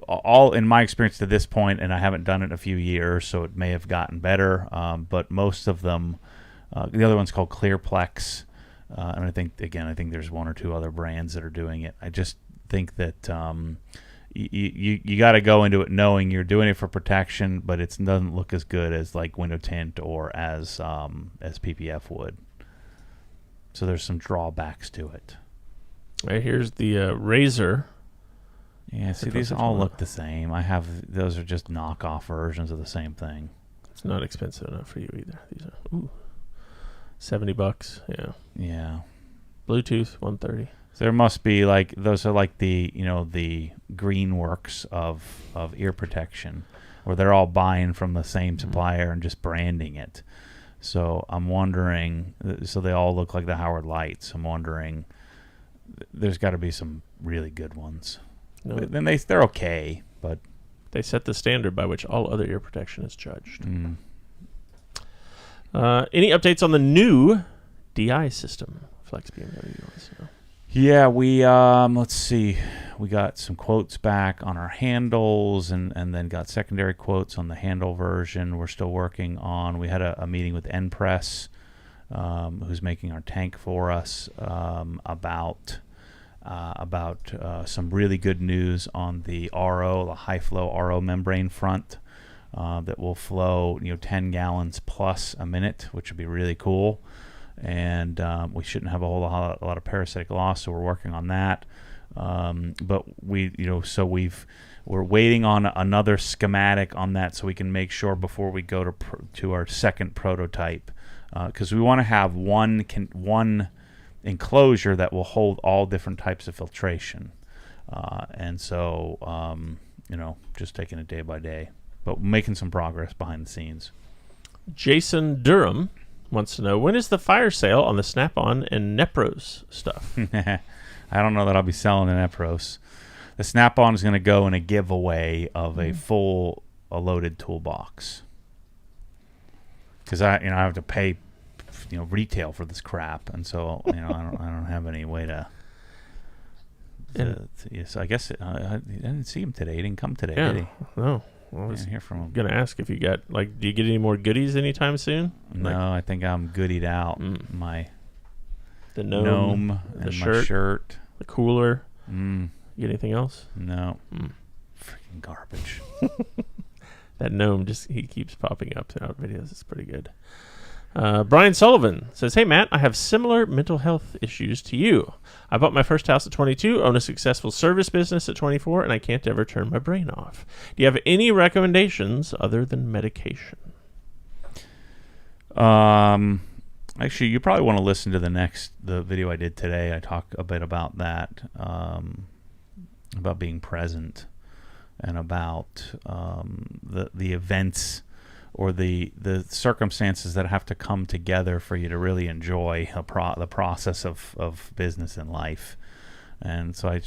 all in my experience to this point, and I haven't done it in a few years, so it may have gotten better. But most of them, the other one's called Clearplex, and I think there's 1 or 2 other brands that are doing it. I just think that you got to go into it knowing you're doing it for protection, but it doesn't look as good as like window tint or as PPF would. So there's some drawbacks to it. All right, here's the Razor. Yeah, see, these all look the same. Those are just knockoff versions of the same thing. It's not expensive enough for you either. These are $70. Yeah. Yeah. Bluetooth 130. So there must be like those are like the the Greenworks of ear protection, where they're all buying from the same supplier and just branding it. So I'm wondering, so they all look like the Howard Lights. I'm wondering, there's got to be some really good ones. No. Then they're okay, but they set the standard by which all other ear protection is judged. Mm. Any updates on the new DI system, Flex BMW? Yeah, we let's see. We got some quotes back on our handles, and then got secondary quotes on the handle version. We're still working on. We had a meeting with NPress, who's making our tank for us, about some really good news on the RO, the high flow RO membrane front, that will flow 10 gallons plus a minute, which would be really cool. And we shouldn't have a lot of parasitic loss, so we're working on that. But we're waiting on another schematic on that, so we can make sure before we go to our second prototype, because we want to have one enclosure that will hold all different types of filtration, and so just taking it day by day, but making some progress behind the scenes. Jason Durham wants to know, when is the fire sale on the Snap-on and Nepros stuff? I don't know that I'll be selling the Nepros. The Snap-on is going to go in a giveaway of a loaded toolbox, because I have to pay retail for this crap, and so I don't have any way to. So I guess I didn't see him today. He didn't come today, did he? No. Well, I was hear from him. Gonna ask if you got do you get any more goodies anytime soon? No, I think I'm goodied out. The gnome and my shirt, the cooler. You get anything else? No. Freaking garbage. That gnome he keeps popping up throughout videos. It's pretty good. Brian Sullivan says, hey, Matt, I have similar mental health issues to you. I bought my first house at 22, own a successful service business at 24, and I can't ever turn my brain off. Do you have any recommendations other than medication? Actually, you probably want to listen to the video I did today. I talk a bit about that, about being present and about the events the circumstances that have to come together for you to really enjoy the process of business and life. And so I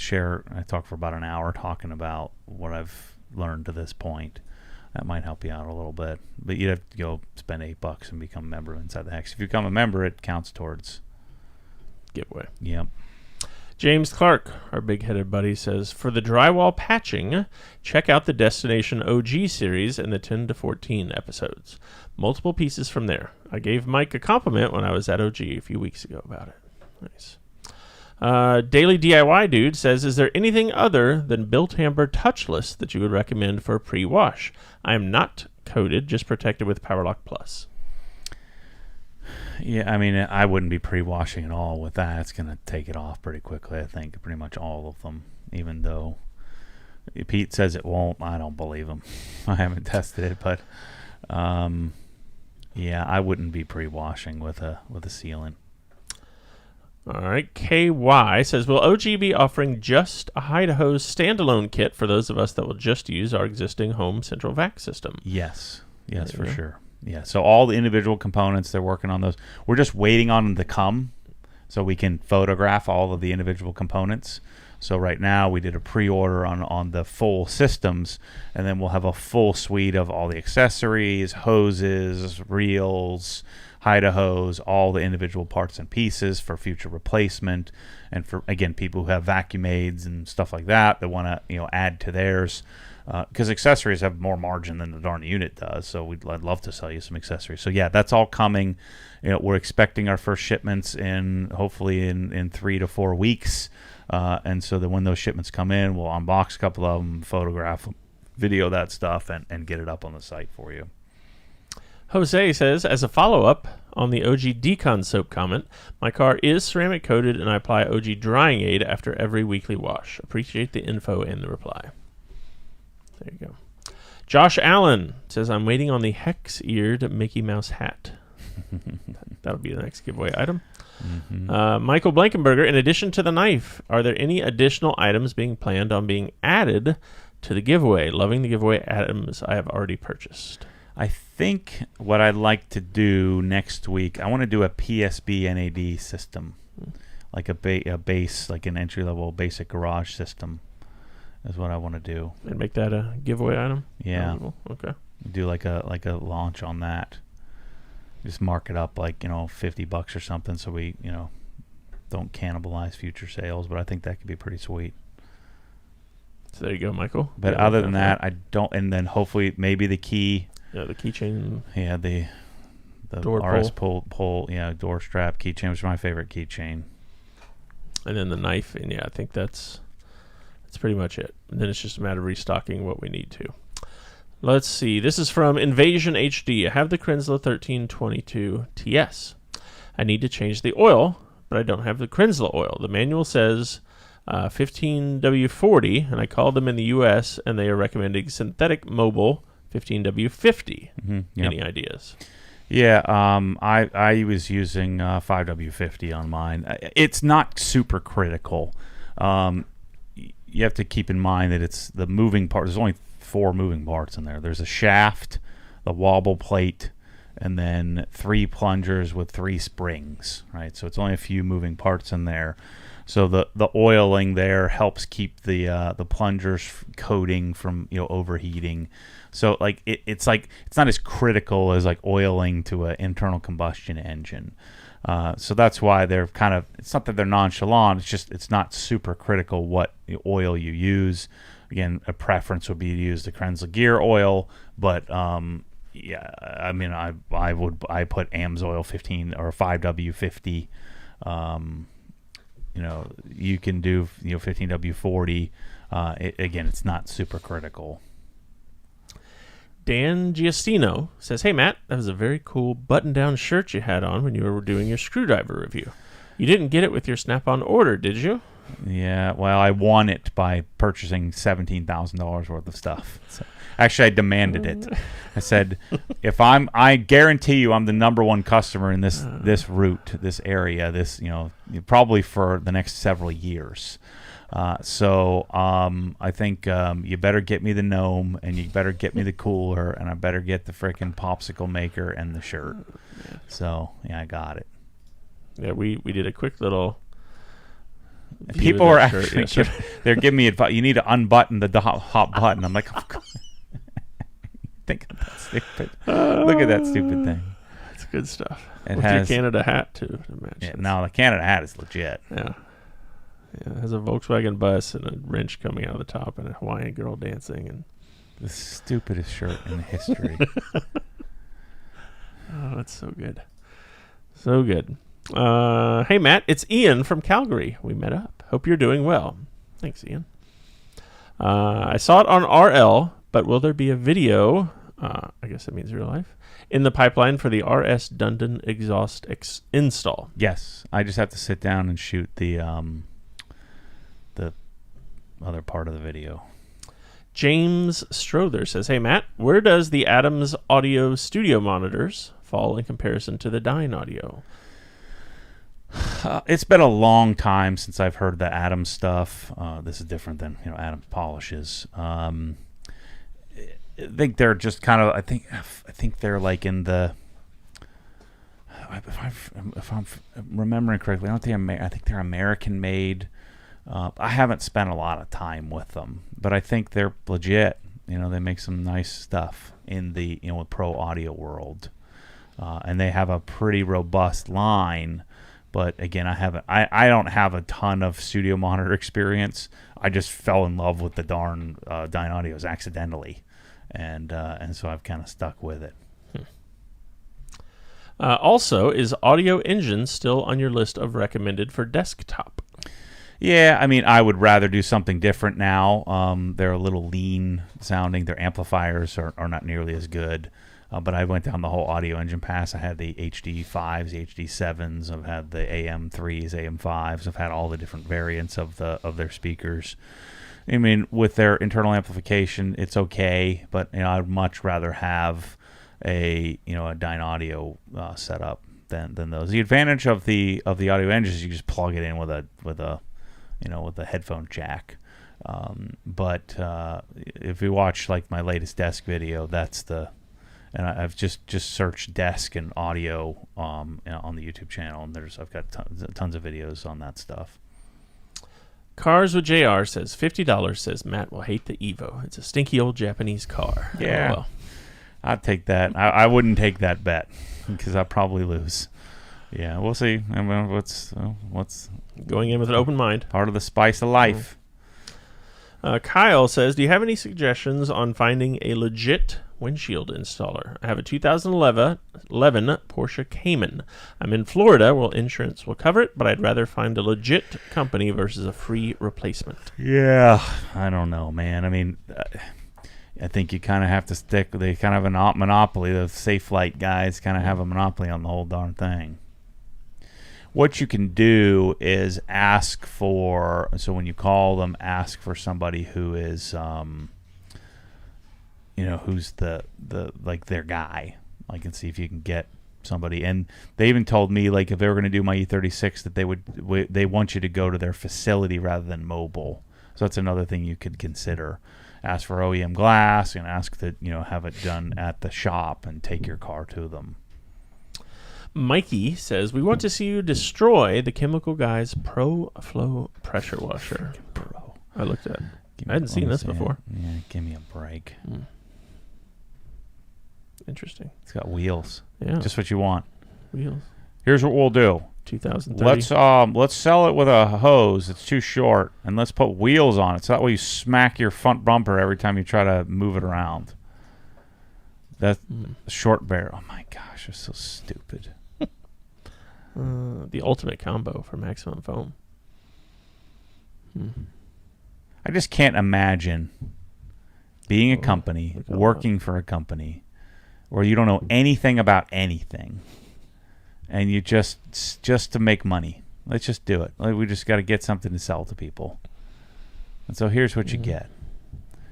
talk for about an hour talking about what I've learned to this point. That might help you out a little bit. But you'd have to go spend $8 and become a member inside the Hex. If you become a member, it counts towards giveaway. Yep. James Clark, our big-headed buddy, says, for the drywall patching, check out the Destination OG series and the 10 to 14 episodes. Multiple pieces from there. I gave Mike a compliment when I was at OG a few weeks ago about it. Nice. Daily DIY Dude says, is there anything other than Built Amber Touchless that you would recommend for a pre-wash? I am not coated, just protected with PowerLock Plus. Yeah, I mean, I wouldn't be pre-washing at all with that. It's going to take it off pretty quickly, I think, pretty much all of them, even though Pete says it won't. I don't believe him. I haven't tested it, but yeah, I wouldn't be pre-washing with a sealant. All right, KY says, will OG be offering just a hide-hose standalone kit for those of us that will just use our existing home central vac system? Yes, for sure. Yeah, so all the individual components, they're working on those. We're just waiting on them to come so we can photograph all of the individual components. So right now we did a pre-order on the full systems, and then we'll have a full suite of all the accessories, hoses, reels, hide-a-hose, all the individual parts and pieces for future replacement, and for, again, people who have vacuum aids and stuff like that want to add to theirs, because accessories have more margin than the darn unit does. So I'd love to sell you some accessories. So yeah, that's all coming. We're expecting our first shipments hopefully in 3 to 4 weeks, and so that when those shipments come in, we'll unbox a couple of them, photograph them, video that stuff, and get it up on the site for you. Jose says, as a follow-up on the OG Decon soap comment, my car is ceramic coated and I apply OG drying aid after every weekly wash. Appreciate the info and the reply. There you go. Josh Allen says, I'm waiting on the hex-eared Mickey Mouse hat. That'll be the next giveaway item. Mm-hmm. Michael Blankenberger, in addition to the knife, are there any additional items being planned on being added to the giveaway? Loving the giveaway items I have already purchased. I think what I'd like to do next week, I want to do a PSB NAD system, like a base, like an entry-level basic garage system is what I want to do. And make that a giveaway item? Yeah. Okay. Do like a launch on that. Just mark it up like, $50 or something so we, don't cannibalize future sales, but I think that could be pretty sweet. So there you go, Michael. But other than that, I don't, and then hopefully maybe the key. Yeah, the keychain. Yeah, the door RS pull, door strap keychain, which is my favorite keychain. And then the knife, and yeah, I think that's pretty much it. And then it's just a matter of restocking what we need to. Let's see. This is from Invasion HD. I have the Krensla 1322 TS. I need to change the oil, but I don't have the Krensla oil. The manual says 15W40, and I called them in the U.S., and they are recommending synthetic mobile 15W50. Mm-hmm, yep. Any ideas? Yeah, I was using 5W50 on mine. It's not super critical. You have to keep in mind that it's the moving part. There's only 4 moving parts in there. There's a shaft, the wobble plate, and then 3 plungers with 3 springs, right? So it's only a few moving parts in there. So the oiling there helps keep the plungers coating from overheating. So like it's not as critical as like oiling to an internal combustion engine. So that's why they're kind of, it's not that they're nonchalant, it's just it's not super critical what oil you use. Again, a preference would be to use the Krensla gear oil, but yeah, I mean I put AMSOIL 15 or 5W50. You can do 15W40. Again, it's not super critical. Dan Giustino says, hey, Matt, that was a very cool button-down shirt you had on when you were doing your screwdriver review. You didn't get it with your Snap-on order, did you? Yeah, well, I won it by purchasing $17,000 worth of stuff. So, actually, I demanded it. I said, I guarantee you, I'm the number one customer in this route, this area, probably for the next several years. So I think you better get me the gnome, and you better get me the cooler, and I better get the frickin' popsicle maker and the shirt. Yeah. So yeah, I got it. Yeah, we did a quick little. People are actually they're giving me advice. You need to unbutton the hot button. I'm like, think of that stupid. Look at that stupid thing. It's good stuff. It With has your Canada hat too to match. Yeah, no, the Canada hat is legit. Yeah. Yeah, it has a Volkswagen bus and a wrench coming out of the top and a Hawaiian girl dancing and the stupidest shirt in history. Oh, it's so good. So good. Hey, Matt, it's Ian from Calgary. We met up. Hope you're doing well. Thanks, Ian. I saw it on RL, but will there be a video, I guess that means real life, in the pipeline for the RS Dundon exhaust install? Yes. I just have to sit down and shoot the other part of the video. James Strother says, hey, Matt, where does the Adams Audio Studio monitors fall in comparison to the Dyne Audio? It's been a long time since I've heard the Adams stuff. This is different than Adams polishes. I think they're just kind of. I think they're like in the. If I'm remembering correctly, I think they're American made. I haven't spent a lot of time with them, but I think they're legit. They make some nice stuff in the pro audio world, and they have a pretty robust line. But again, I don't have a ton of studio monitor experience. I just fell in love with the darn Dyne Audios accidentally, and so I've kind of stuck with it. Also, is Audio Engine still on your list of recommended for desktop? Yeah, I mean, I would rather do something different now. They're a little lean sounding. Their amplifiers are not nearly as good. But I went down the whole Audio Engine pass. I had the HD5s, the HD7s. I've had the AM3s, AM5s. I've had all the different variants of their speakers. I mean, with their internal amplification, it's okay. But I'd much rather have a Dyne Audio setup than those. The advantage of the Audio Engine is you just plug it in with a headphone jack. But if you watch like my latest desk video, and I've just searched desk and audio on the YouTube channel, and I've got tons of videos on that stuff. Cars with JR says $50 says Matt will hate the Evo. It's a stinky old Japanese car. Yeah, oh, well. I'd take that. I wouldn't take that bet because I'd probably lose. Yeah, we'll see. I mean, what's going in with an open mind? Part of the spice of life. Kyle says, do you have any suggestions on finding a legit windshield installer? I have a 2011 Porsche Cayman. I'm in Florida, well, insurance will cover it, but I'd rather find a legit company versus a free replacement. Yeah, I don't know, man. I mean, I think you kind of have to stick. They kind of have a monopoly. The Safe Light guys kind of have a monopoly on the whole darn thing. What you can do is ask for. So when you call them, ask for somebody who is, who's the like their guy. I can see if you can get somebody. And they even told me, like, if they were going to do my E36, that they want you to go to their facility rather than mobile. So that's another thing you could consider. Ask for OEM glass and ask that have it done at the shop and take your car to them. Mikey says, we want to see you destroy the Chemical Guy's Pro Flow pressure washer. Pro. I looked at it. I hadn't seen this before. Yeah, give me a break. Interesting. It's got wheels. Yeah. Just what you want. Wheels. Here's what we'll do. 2030. Let's sell it with a hose. It's too short, and let's put wheels on it. So that way you smack your front bumper every time you try to move it around. That short barrel. Oh my gosh, they're so stupid. The ultimate combo for maximum foam. I just can't imagine being a company, working for a company, where you don't know anything about anything, and you just to make money. Let's just do it. We just got to get something to sell to people. And so here's what you get.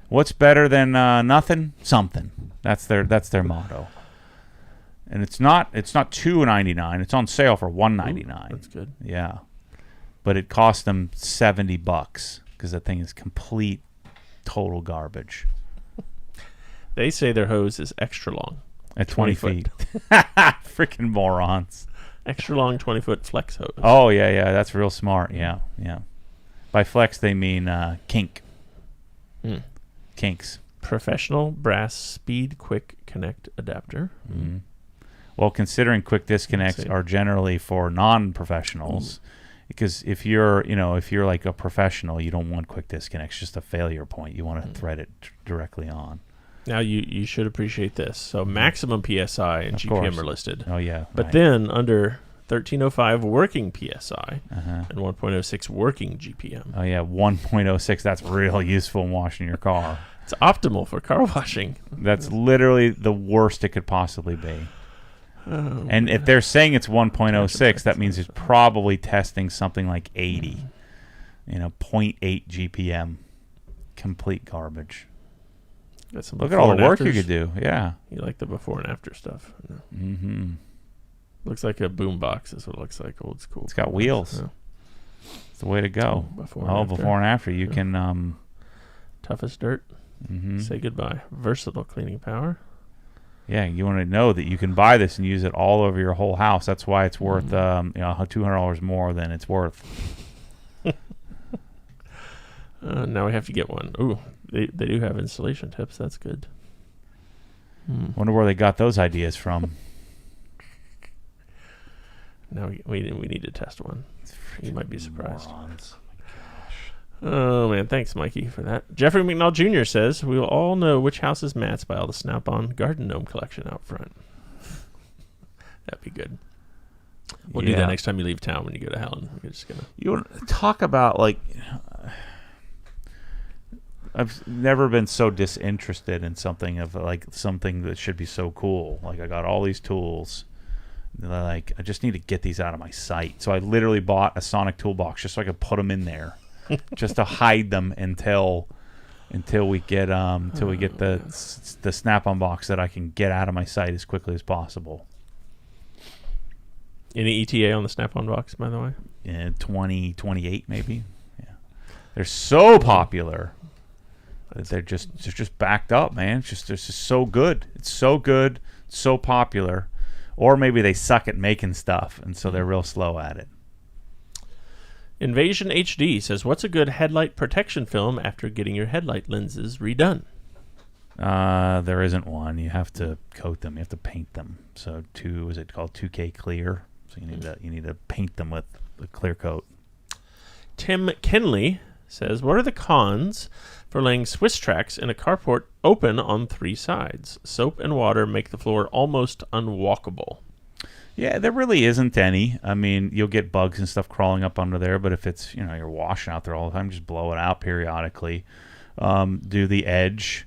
What's better than nothing? Something. That's their motto. And it's not $2.99. It's on sale for $1.99. That's good. Yeah, but it cost them $70 because that thing is complete, total garbage. They say their hose is extra long. At 20 feet. Freaking morons. Extra long 20-foot flex hose. Oh, yeah. That's real smart. Yeah. By flex, they mean kink. Kinks. Professional brass speed quick connect adapter. Mm-hmm. Well, considering quick disconnects are generally for non-professionals, because if you're like a professional, you don't want quick disconnects, just a failure point. You want to thread it directly on. Now, you should appreciate this. So maximum PSI and GPM are listed. Oh, yeah. But then under 1305 working PSI and 1.06 working GPM. Oh, yeah, 1.06. That's real useful in washing your car. It's optimal for car washing. That's literally the worst it could possibly be. And if they're saying it's 1.06, that means it's probably testing something like 80. 0.8 GPM. Complete garbage. Look at all the work you could do. Yeah. You like the before and after stuff. Mm-hmm. Looks like a boom box is what it looks like, old school. It's got wheels. Yeah. It's the way to go. Before and after. You can... Tough as dirt. Mm-hmm. Say goodbye. Versatile cleaning power. Yeah, you want to know that you can buy this and use it all over your whole house. That's why it's worth $200 more than it's worth. Now we have to get one. Ooh, they do have installation tips. That's good. Wonder where they got those ideas from. Now we need to test one. You might be surprised. Morons. Oh, man. Thanks, Mikey, for that. Jeffrey McNall Jr. says, we will all know which house is Matt's by all the Snap-on garden gnome collection out front. That'd be good. We'll do that next time you leave town when you go to Helen. We're just gonna... You want to talk about, I've never been so disinterested in something that should be so cool. Like, I got all these tools. I just need to get these out of my sight. So I literally bought a Sonic toolbox just so I could put them in there. Just to hide them until we get the Snap-on box that I can get out of my sight as quickly as possible. Any ETA on the Snap-on box, by the way? Yeah, 2028 maybe. Yeah, they're so popular that they're just backed up, man. It's just so good. It's so good, so popular. Or maybe they suck at making stuff, and so they're real slow at it. Invasion HD says, what's a good headlight protection film after getting your headlight lenses redone? There isn't one. You have to coat them. You have to paint them. So is it called 2K clear? So you need to paint them with a clear coat. Tim Kenley says, what are the cons for laying Swiss tracks in a carport open on 3 sides? Soap and water make the floor almost unwalkable. Yeah, there really isn't any. I mean, you'll get bugs and stuff crawling up under there, but if it's, you're washing out there all the time, just blow it out periodically. Do the edge.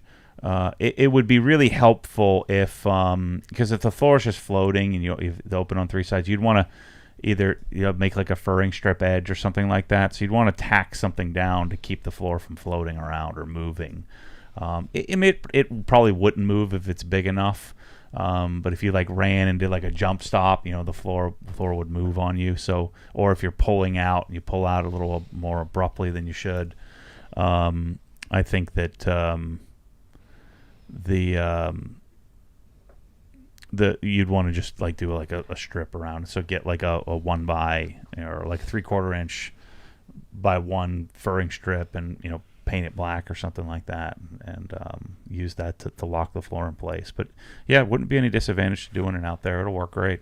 It would be really helpful if, because if the floor is just floating and you open on 3 sides, you'd want to either make like a furring strip edge or something like that. So you'd want to tack something down to keep the floor from floating around or moving. It probably wouldn't move if it's big enough. But if you ran and did a jump stop, the floor would move on you. So, or if you're pulling out, you pull out a little more abruptly than you should. I think that you'd want to just do a strip around. So get a 1 by or 3/4 inch by 1 furring strip, and paint it black or something like that, and use that to lock the floor in place. But yeah, it wouldn't be any disadvantage to doing it out there. It'll work great.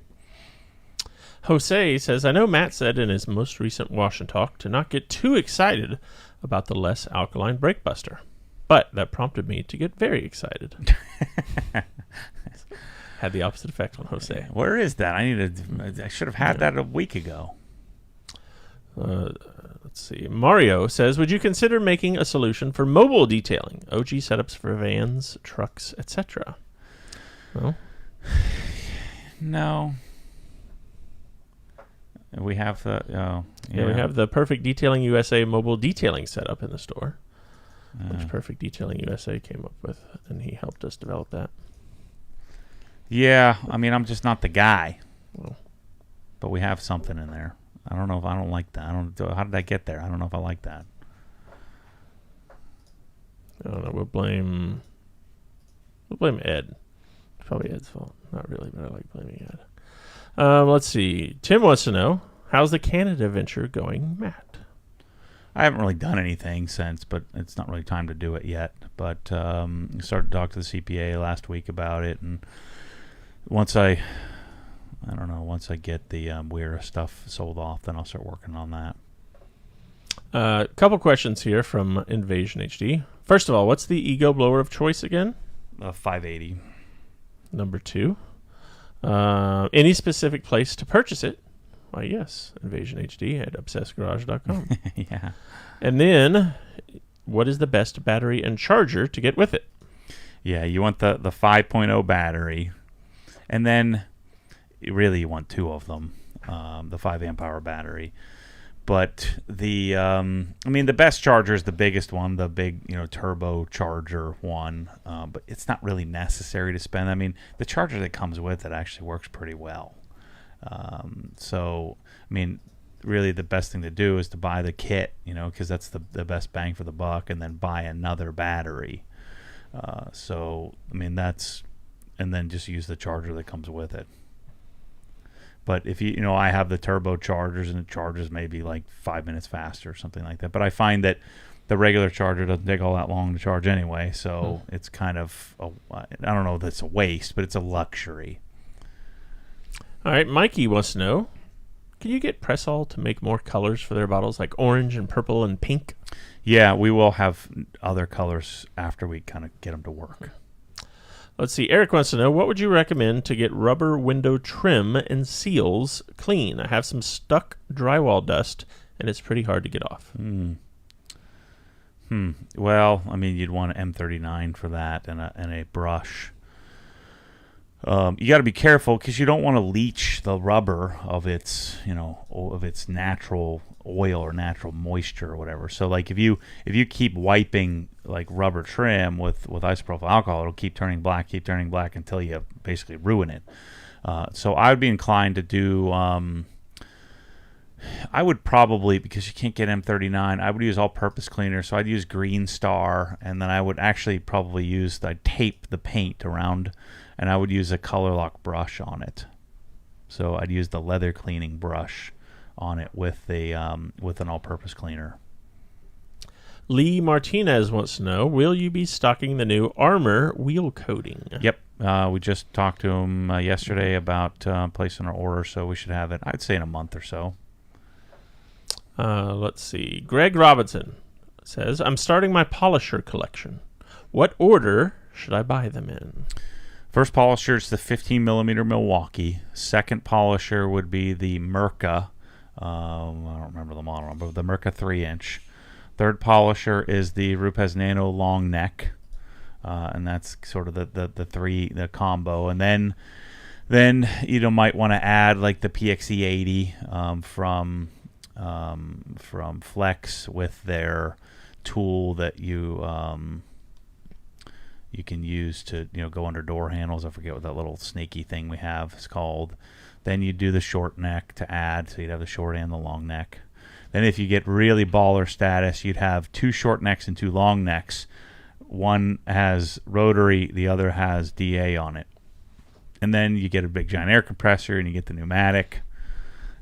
Jose says, I know Matt said in his most recent wash and talk to not get too excited about the less alkaline brake buster, but that prompted me to get very excited. Had the opposite effect on Jose. Where is that? I should have had that a week ago. Let's see. Mario says, would you consider making a solution for mobile detailing? OG setups for vans, trucks, etc. Well, no. We have the Yeah, we have the Perfect Detailing USA mobile detailing setup in the store, which Perfect Detailing USA came up with, and he helped us develop that. Yeah, I mean, I'm just not the guy. Well, but we have something in there. I don't know if I don't like that. How did I get there? I don't know if I like that. I don't know. We'll blame Ed. It's probably Ed's fault. Not really, but I like blaming Ed. Let's see. Tim wants to know, how's the Canada venture going, Matt? I haven't really done anything since, but it's not really time to do it yet. But started to talk to the CPA last week about it, and once I get the Weir stuff sold off, then I'll start working on that. A couple questions here from Invasion HD. First of all, what's the ego blower of choice again? 580. Number 2. Any specific place to purchase it? Why, yes, Invasion HD at obsessgarage.com. Yeah. And then, what is the best battery and charger to get with it? Yeah, you want the 5.0 battery, and then really you want 2 of them, the 5 amp hour battery. But the best charger is the biggest one, the big turbo charger one. But it's not really necessary to spend. I mean, the charger that comes with it actually works pretty well. So I mean, really the best thing to do is to buy the kit, because that's the best bang for the buck, and then buy another battery. So I mean and then just use the charger that comes with it. But if I have the turbo chargers, and it charges maybe like 5 minutes faster or something like that. But I find that the regular charger doesn't take all that long to charge anyway, so it's kind of I don't know if it's a waste, but it's a luxury. All right, Mikey wants to know, can you get Pressall to make more colors for their bottles, like orange and purple and pink? Yeah, we will have other colors after we kind of get them to work. Let's see. Eric wants to know, what would you recommend to get rubber window trim and seals clean? I have some stuck drywall dust, and it's pretty hard to get off. Well, I mean, you'd want an M39 for that, and a brush. You got to be careful because you don't want to leach the rubber of its natural oil or natural moisture or whatever. So like if you keep wiping like rubber trim with isopropyl alcohol, it'll keep turning black until you basically ruin it. So I would be inclined to do. I would probably, because you can't get M39, I would use all-purpose cleaner. So I'd use Green Star, and then I would actually probably I'd tape the paint around, and I would use a color lock brush on it. So I'd use the leather cleaning brush on it with an all-purpose cleaner. Lee Martinez wants to know, will you be stocking the new Armor wheel coating? Yep. We just talked to him yesterday about placing our order, so we should have it, I'd say, in a month or so. Let's see. Greg Robinson says, I'm starting my polisher collection. What order should I buy them in? First polisher is the 15 millimeter Milwaukee. Second polisher would be the Mirka. I don't remember the model, but the Mirka 3-inch. Third polisher is the Rupes Nano long neck, and that's sort of the combo. And then you might want to add like the PXE 80 from Flex with their tool that you can use to go under door handles. I forget what that little snaky thing we have is called. Then you do the short neck to add, so you'd have the short and the long neck. Then if you get really baller status, you'd have 2 short necks and 2 long necks. One has rotary, the other has DA on it. And then you get a big giant air compressor, and you get the pneumatic.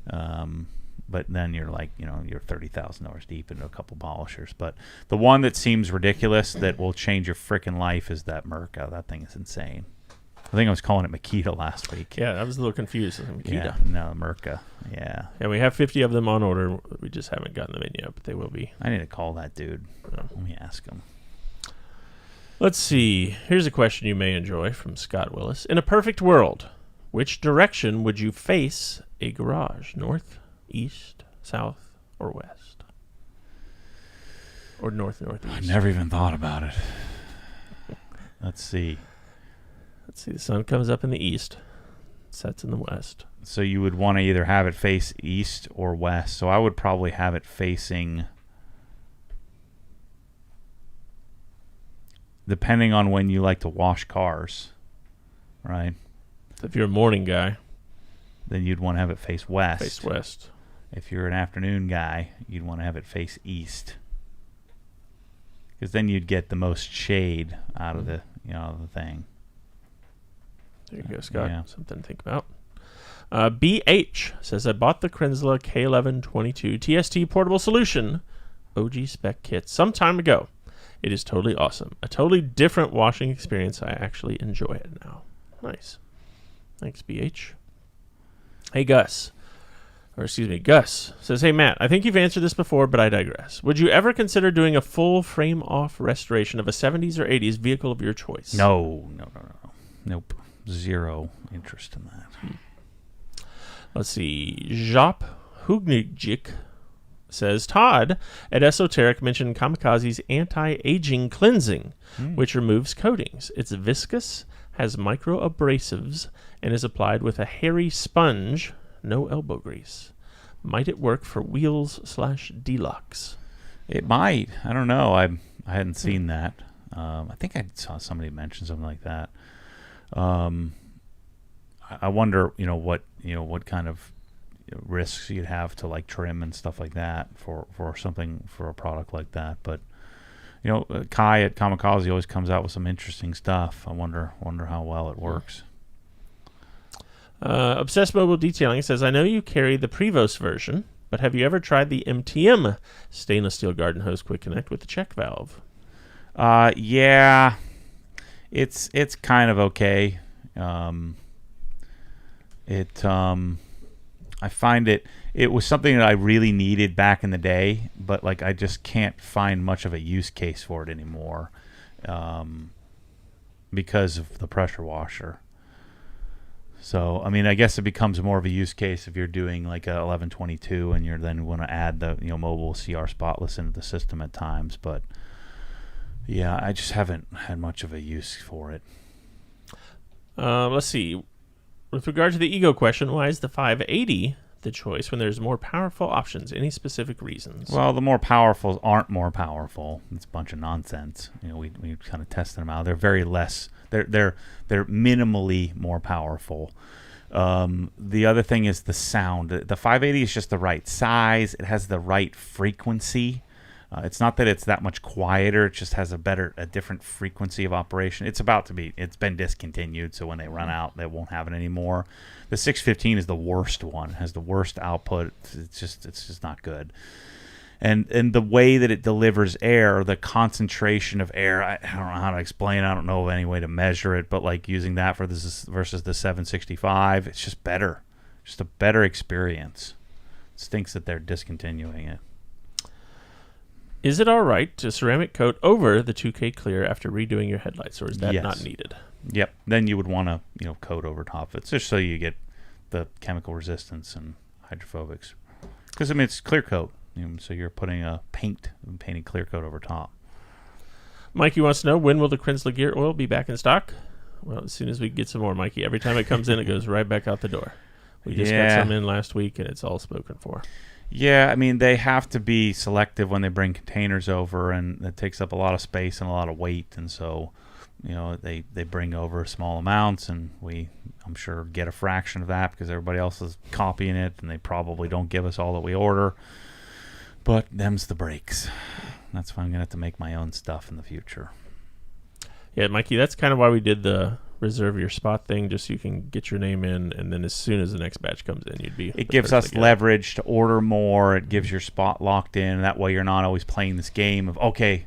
But then you're like, you're $30,000 deep into a couple polishers. But the one that seems ridiculous that will change your freaking life is that Mirka. That thing is insane. I think I was calling it Makita last week. Yeah, I was a little confused with Makita. Yeah, no, Mirka. Yeah. Yeah, we have 50 of them on order. We just haven't gotten them in yet, but they will be. I need to call that dude. Let me ask him. Let's see. Here's a question you may enjoy from Scott Willis. In a perfect world, which direction would you face a garage? North, east, south, or west? Or north, northeast? I never even thought about it. Let's see. The sun comes up in the east. Sets in the west. So you would want to either have it face east or west. So I would probably have it facing, depending on when you like to wash cars, right? So if you're a morning guy, then you'd want to have it face west. face west. If you're an afternoon guy, you'd want to have it face east, because then you'd get the most shade out of the the thing. There you go, Scott. Yeah. Something to think about. BH says, I bought the Krinsla K1122 TST portable solution OG spec kit some time ago. It is totally awesome. A totally different washing experience. I actually enjoy it now. Nice. Thanks, BH. Hey, Gus says, hey, Matt, I think you've answered this before, but I digress. Would you ever consider doing a full frame-off restoration of a 70s or 80s vehicle of your choice? No. Nope. Zero interest in that. Let's see. Jop Hugnijik says, Todd at Esoteric mentioned Kamikaze's anti-aging cleansing, which removes coatings. It's viscous, has micro-abrasives, and is applied with a hairy sponge. No elbow grease. Might it work for wheels/deluxe? It might. I don't know. I hadn't seen that. I think I saw somebody mention something like that. I wonder, what kind of risks you'd have to like trim and stuff like that for a product like that. But Kai at Kamikaze always comes out with some interesting stuff. I wonder how well it works. Obsessed Mobile Detailing says, I know you carry the Prevost version, but have you ever tried the MTM stainless steel garden hose quick connect with the check valve? Yeah, it's kind of okay. I find it was something that I really needed back in the day, but like I just can't find much of a use case for it anymore, because of the pressure washer. So, I mean, I guess it becomes more of a use case if you're doing like a 1122 and you're then want to add the mobile CR spotless into the system at times. But yeah, I just haven't had much of a use for it. Let's see. With regard to the ego question, why is the 580 the choice when there's more powerful options? Any specific reasons? Well, the more powerful aren't more powerful. It's a bunch of nonsense. We kind of tested them out. They're very less. They're minimally more powerful. The other thing is the sound. The 580 is just the right size. It has the right frequency. It's not that it's that much quieter. It just has a different frequency of operation. It's been discontinued, so when they run out, they won't have it anymore. The 615 is the worst one. It has the worst output. It's just not good. And the way that it delivers air, the concentration of air, I don't know how to explain. I don't know of any way to measure it, but like using that for this versus the 765, it's just better. Just a better experience. It stinks that they're discontinuing it. Is it all right to ceramic coat over the 2K clear after redoing your headlights, or is that Yes. not needed? Yep. Then you would want to coat over top of it, just so you get the chemical resistance and hydrophobics. Because I mean it's clear coat. So you're putting a painted clear coat over top. Mikey wants to know, when will the Krinsla gear oil be back in stock? Well, as soon as we get some more, Mikey. Every time it comes in, it goes right back out the door. We just got some in last week, and it's all spoken for. Yeah, I mean, they have to be selective when they bring containers over, and it takes up a lot of space and a lot of weight. And so, they bring over small amounts, and I'm sure, get a fraction of that because everybody else is copying it, and they probably don't give us all that we order. But them's the breaks. That's why I'm going to have to make my own stuff in the future. Yeah, Mikey, that's kind of why we did the reserve your spot thing, just so you can get your name in, and then as soon as the next batch comes in, you'd be... It gives us leverage to order more. It gives your spot locked in. That way you're not always playing this game of, okay,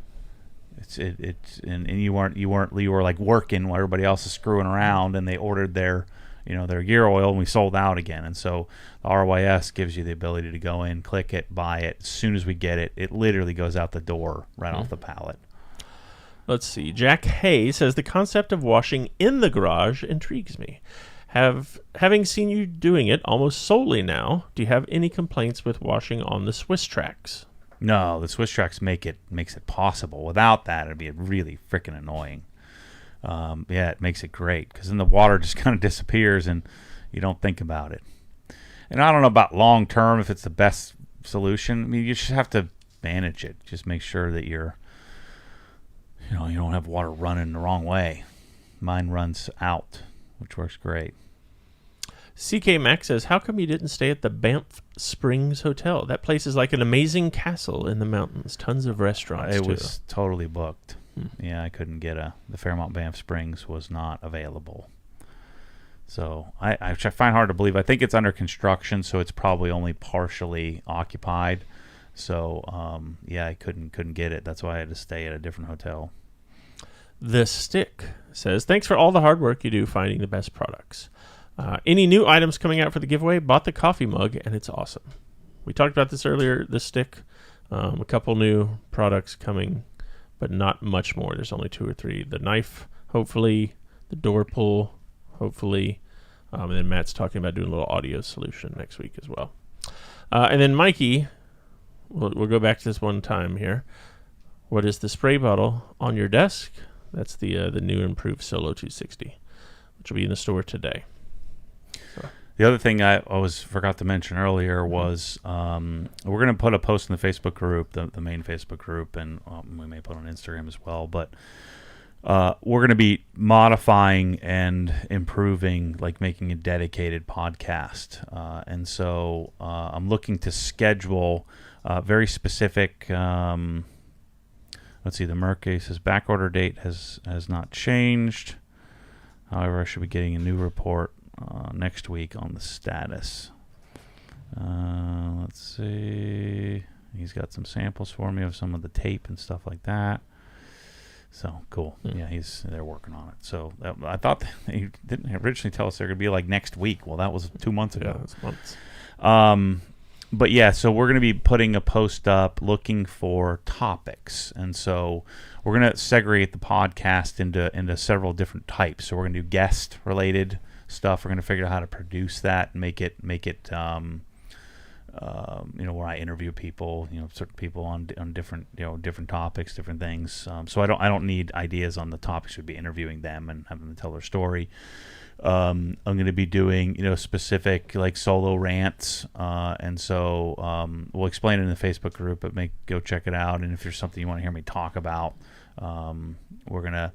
and you were like working while everybody else is screwing around, and they ordered their gear oil, and we sold out again. And so the RYS gives you the ability to go in, click it, buy it. As soon as we get it, it literally goes out the door right off the pallet. Let's see. Jack Hay says, the concept of washing in the garage intrigues me. Having seen you doing it almost solely now, do you have any complaints with washing on the Swiss tracks? No, the Swiss tracks makes it possible. Without that, it'd be really freaking annoying. Yeah, it makes it great because then the water just kind of disappears, and You don't think about it. And I don't know about long term if it's the best solution. I mean, you just have to manage it. Just make sure that you don't have water running the wrong way. Mine runs out, which works great. CK Max says, how come you didn't stay at the Banff Springs Hotel? That place is like an amazing castle in the mountains. Tons of restaurants, It too. was totally booked. Yeah, I couldn't get the Fairmont Banff Springs was not available. So which I find hard to believe. I think it's under construction, so it's probably only partially occupied. So, yeah, I couldn't get it. That's why I had to stay at a different hotel. The Stick says, thanks for all the hard work you do finding the best products. Any new items coming out for the giveaway? Bought the coffee mug, and it's awesome. We talked about this earlier, the Stick. A couple new products coming, but not much more. There's only 2 or 3. The knife, hopefully. The door pull, hopefully. And then Matt's talking about doing a little audio solution next week as well. And then Mikey, we'll go back to this one time here. What is the spray bottle on your desk? That's the new improved Solo 260, which will be in the store today. So. The other thing I forgot to mention earlier was we're going to put a post in the Facebook group, the main Facebook group, and we may put on Instagram as well. But we're going to be modifying and improving, like making a dedicated podcast. And so I'm looking to schedule very specific. Let's see, the Mercase says back order date has not changed. However, I should be getting a new report next week on the status. Let's see. He's got some samples for me of some of the tape and stuff like that. So cool. Yeah, they're working on it. So I thought he didn't originally tell us they're going to be like next week. Well, that was 2 months ago. Yeah, that's months. But yeah, so we're going to be putting a post up looking for topics. And so we're going to segregate the podcast into several different types. So we're going to do guest related stuff. We're going to figure out how to produce that and make it where I interview people, certain people on different, different topics, different things. So I don't need ideas on the topics. We'd be interviewing them and having them tell their story. I'm going to be doing, specific like solo rants. And so we'll explain it in the Facebook group, but go check it out. And if there's something you want to hear me talk about, we're gonna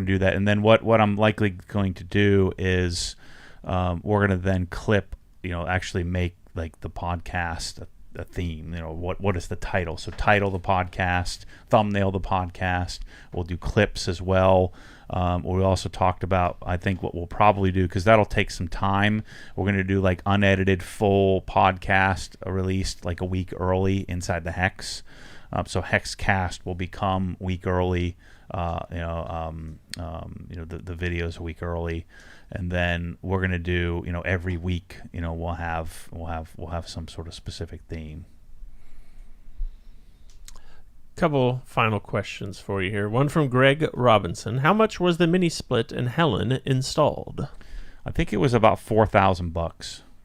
do that. And then what I'm likely going to do is we're gonna then clip, actually make like the podcast a theme. What is the title? So title the podcast, thumbnail the podcast. We'll do clips as well. We also talked about, I think what we'll probably do, because that'll take some time, we're going to do like unedited full podcast released like a week early inside the Hex. So Hexcast will become week early, the videos a week early. And then we're going to do, every week, we'll have some sort of specific theme. Couple final questions for you here. One from Greg Robinson. How much was the mini split in Helen installed? I think it was about $4,000,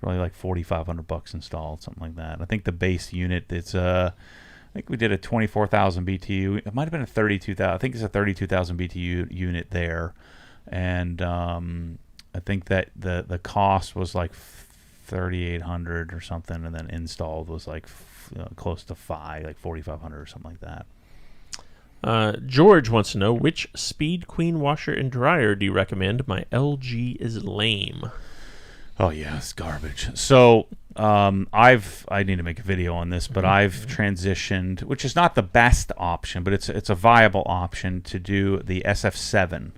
probably like $4,500 installed, something like that. I think the base unit, it's I think we did a 24,000 BTU. It might have been a 32,000. I think it's a 32,000 BTU unit there, and I think that the cost was like $3,800 or something, and then installed was like close to like $4,500 or something like that. George wants to know, which Speed Queen washer and dryer do you recommend? My LG is lame. Oh yeah, it's garbage. So I need to make a video on this, but I've transitioned, which is not the best option, but it's a viable option, to do the SF7.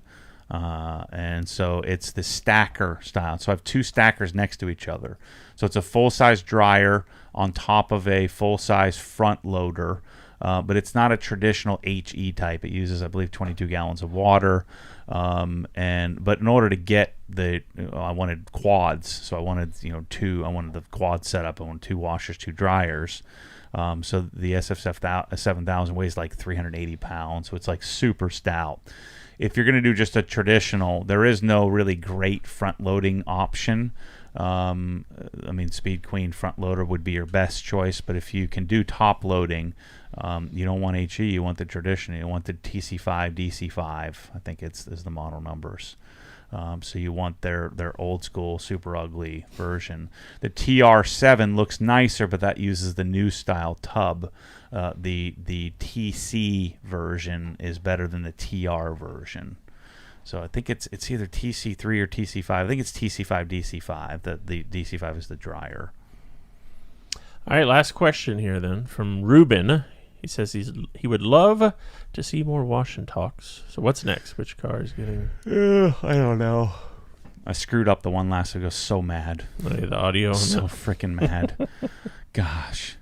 And so it's the stacker style. So I have 2 stackers next to each other. So it's a full-size dryer on top of a full-size front loader, but it's not a traditional HE type. It uses, I believe, 22 gallons of water. But in order to get I wanted quads. So I wanted, I wanted the quad setup. I wanted 2 washers, 2 dryers. So the SF7000 weighs like 380 pounds. So it's like super stout. If you're going to do just a traditional, there is no really great front loading option. Speed Queen front loader would be your best choice, but if you can do top loading, you don't want HE, you want the traditional, you want the TC5, DC5, I think is the model numbers. So you want their old school, super ugly version. The TR7 looks nicer, but that uses the new style tub. The TC version is better than the TR version. So I think it's either TC3 or TC5. I think it's TC5 DC5. The DC5 is the dryer. All right, last question here then from Ruben. He says he would love to see more wash and talks. So what's next? Which car is getting? I don't know. I screwed up the one last week. I was so mad. The audio. So freaking mad. Gosh.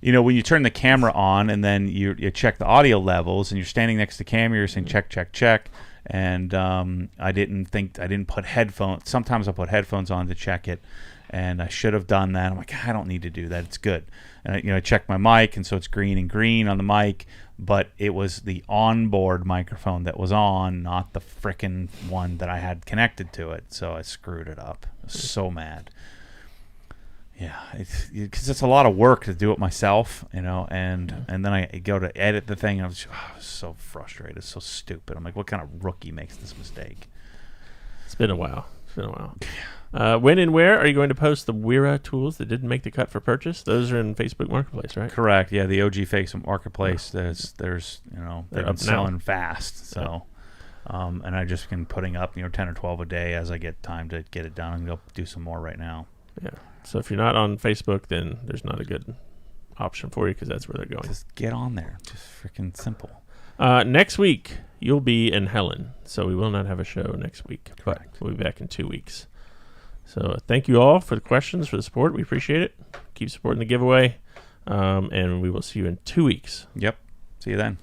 When you turn the camera on and then you check the audio levels and you're standing next to the camera, you're saying check, check, check. And I didn't put headphones. Sometimes I put headphones on to check it. And I should have done that. I'm like, I don't need to do that. It's good. And I checked my mic, and so it's green and green on the mic, but it was the onboard microphone that was on, not the frickin' one that I had connected to it. So I screwed it up. I was so mad. Yeah, because it's a lot of work to do it myself, and then I go to edit the thing, and I was so frustrated, so stupid. I'm like, what kind of rookie makes this mistake? It's been a while. When and where are you going to post the Wera tools that didn't make the cut for purchase? Those are in Facebook Marketplace, right? Correct. Yeah, the OG Facebook Marketplace. There's they've been selling fast. So, and I just been putting up 10 or 12 a day as I get time to get it done, and go do some more right now. Yeah. So if you're not on Facebook, then there's not a good option for you because that's where they're going. Just get on there. Just freaking simple. Next week you'll be in Helen, so we will not have a show next week. Correct. But we'll be back in 2 weeks. So thank you all for the questions, for the support. We appreciate it. Keep supporting the giveaway. And we will see you in 2 weeks. Yep. See you then.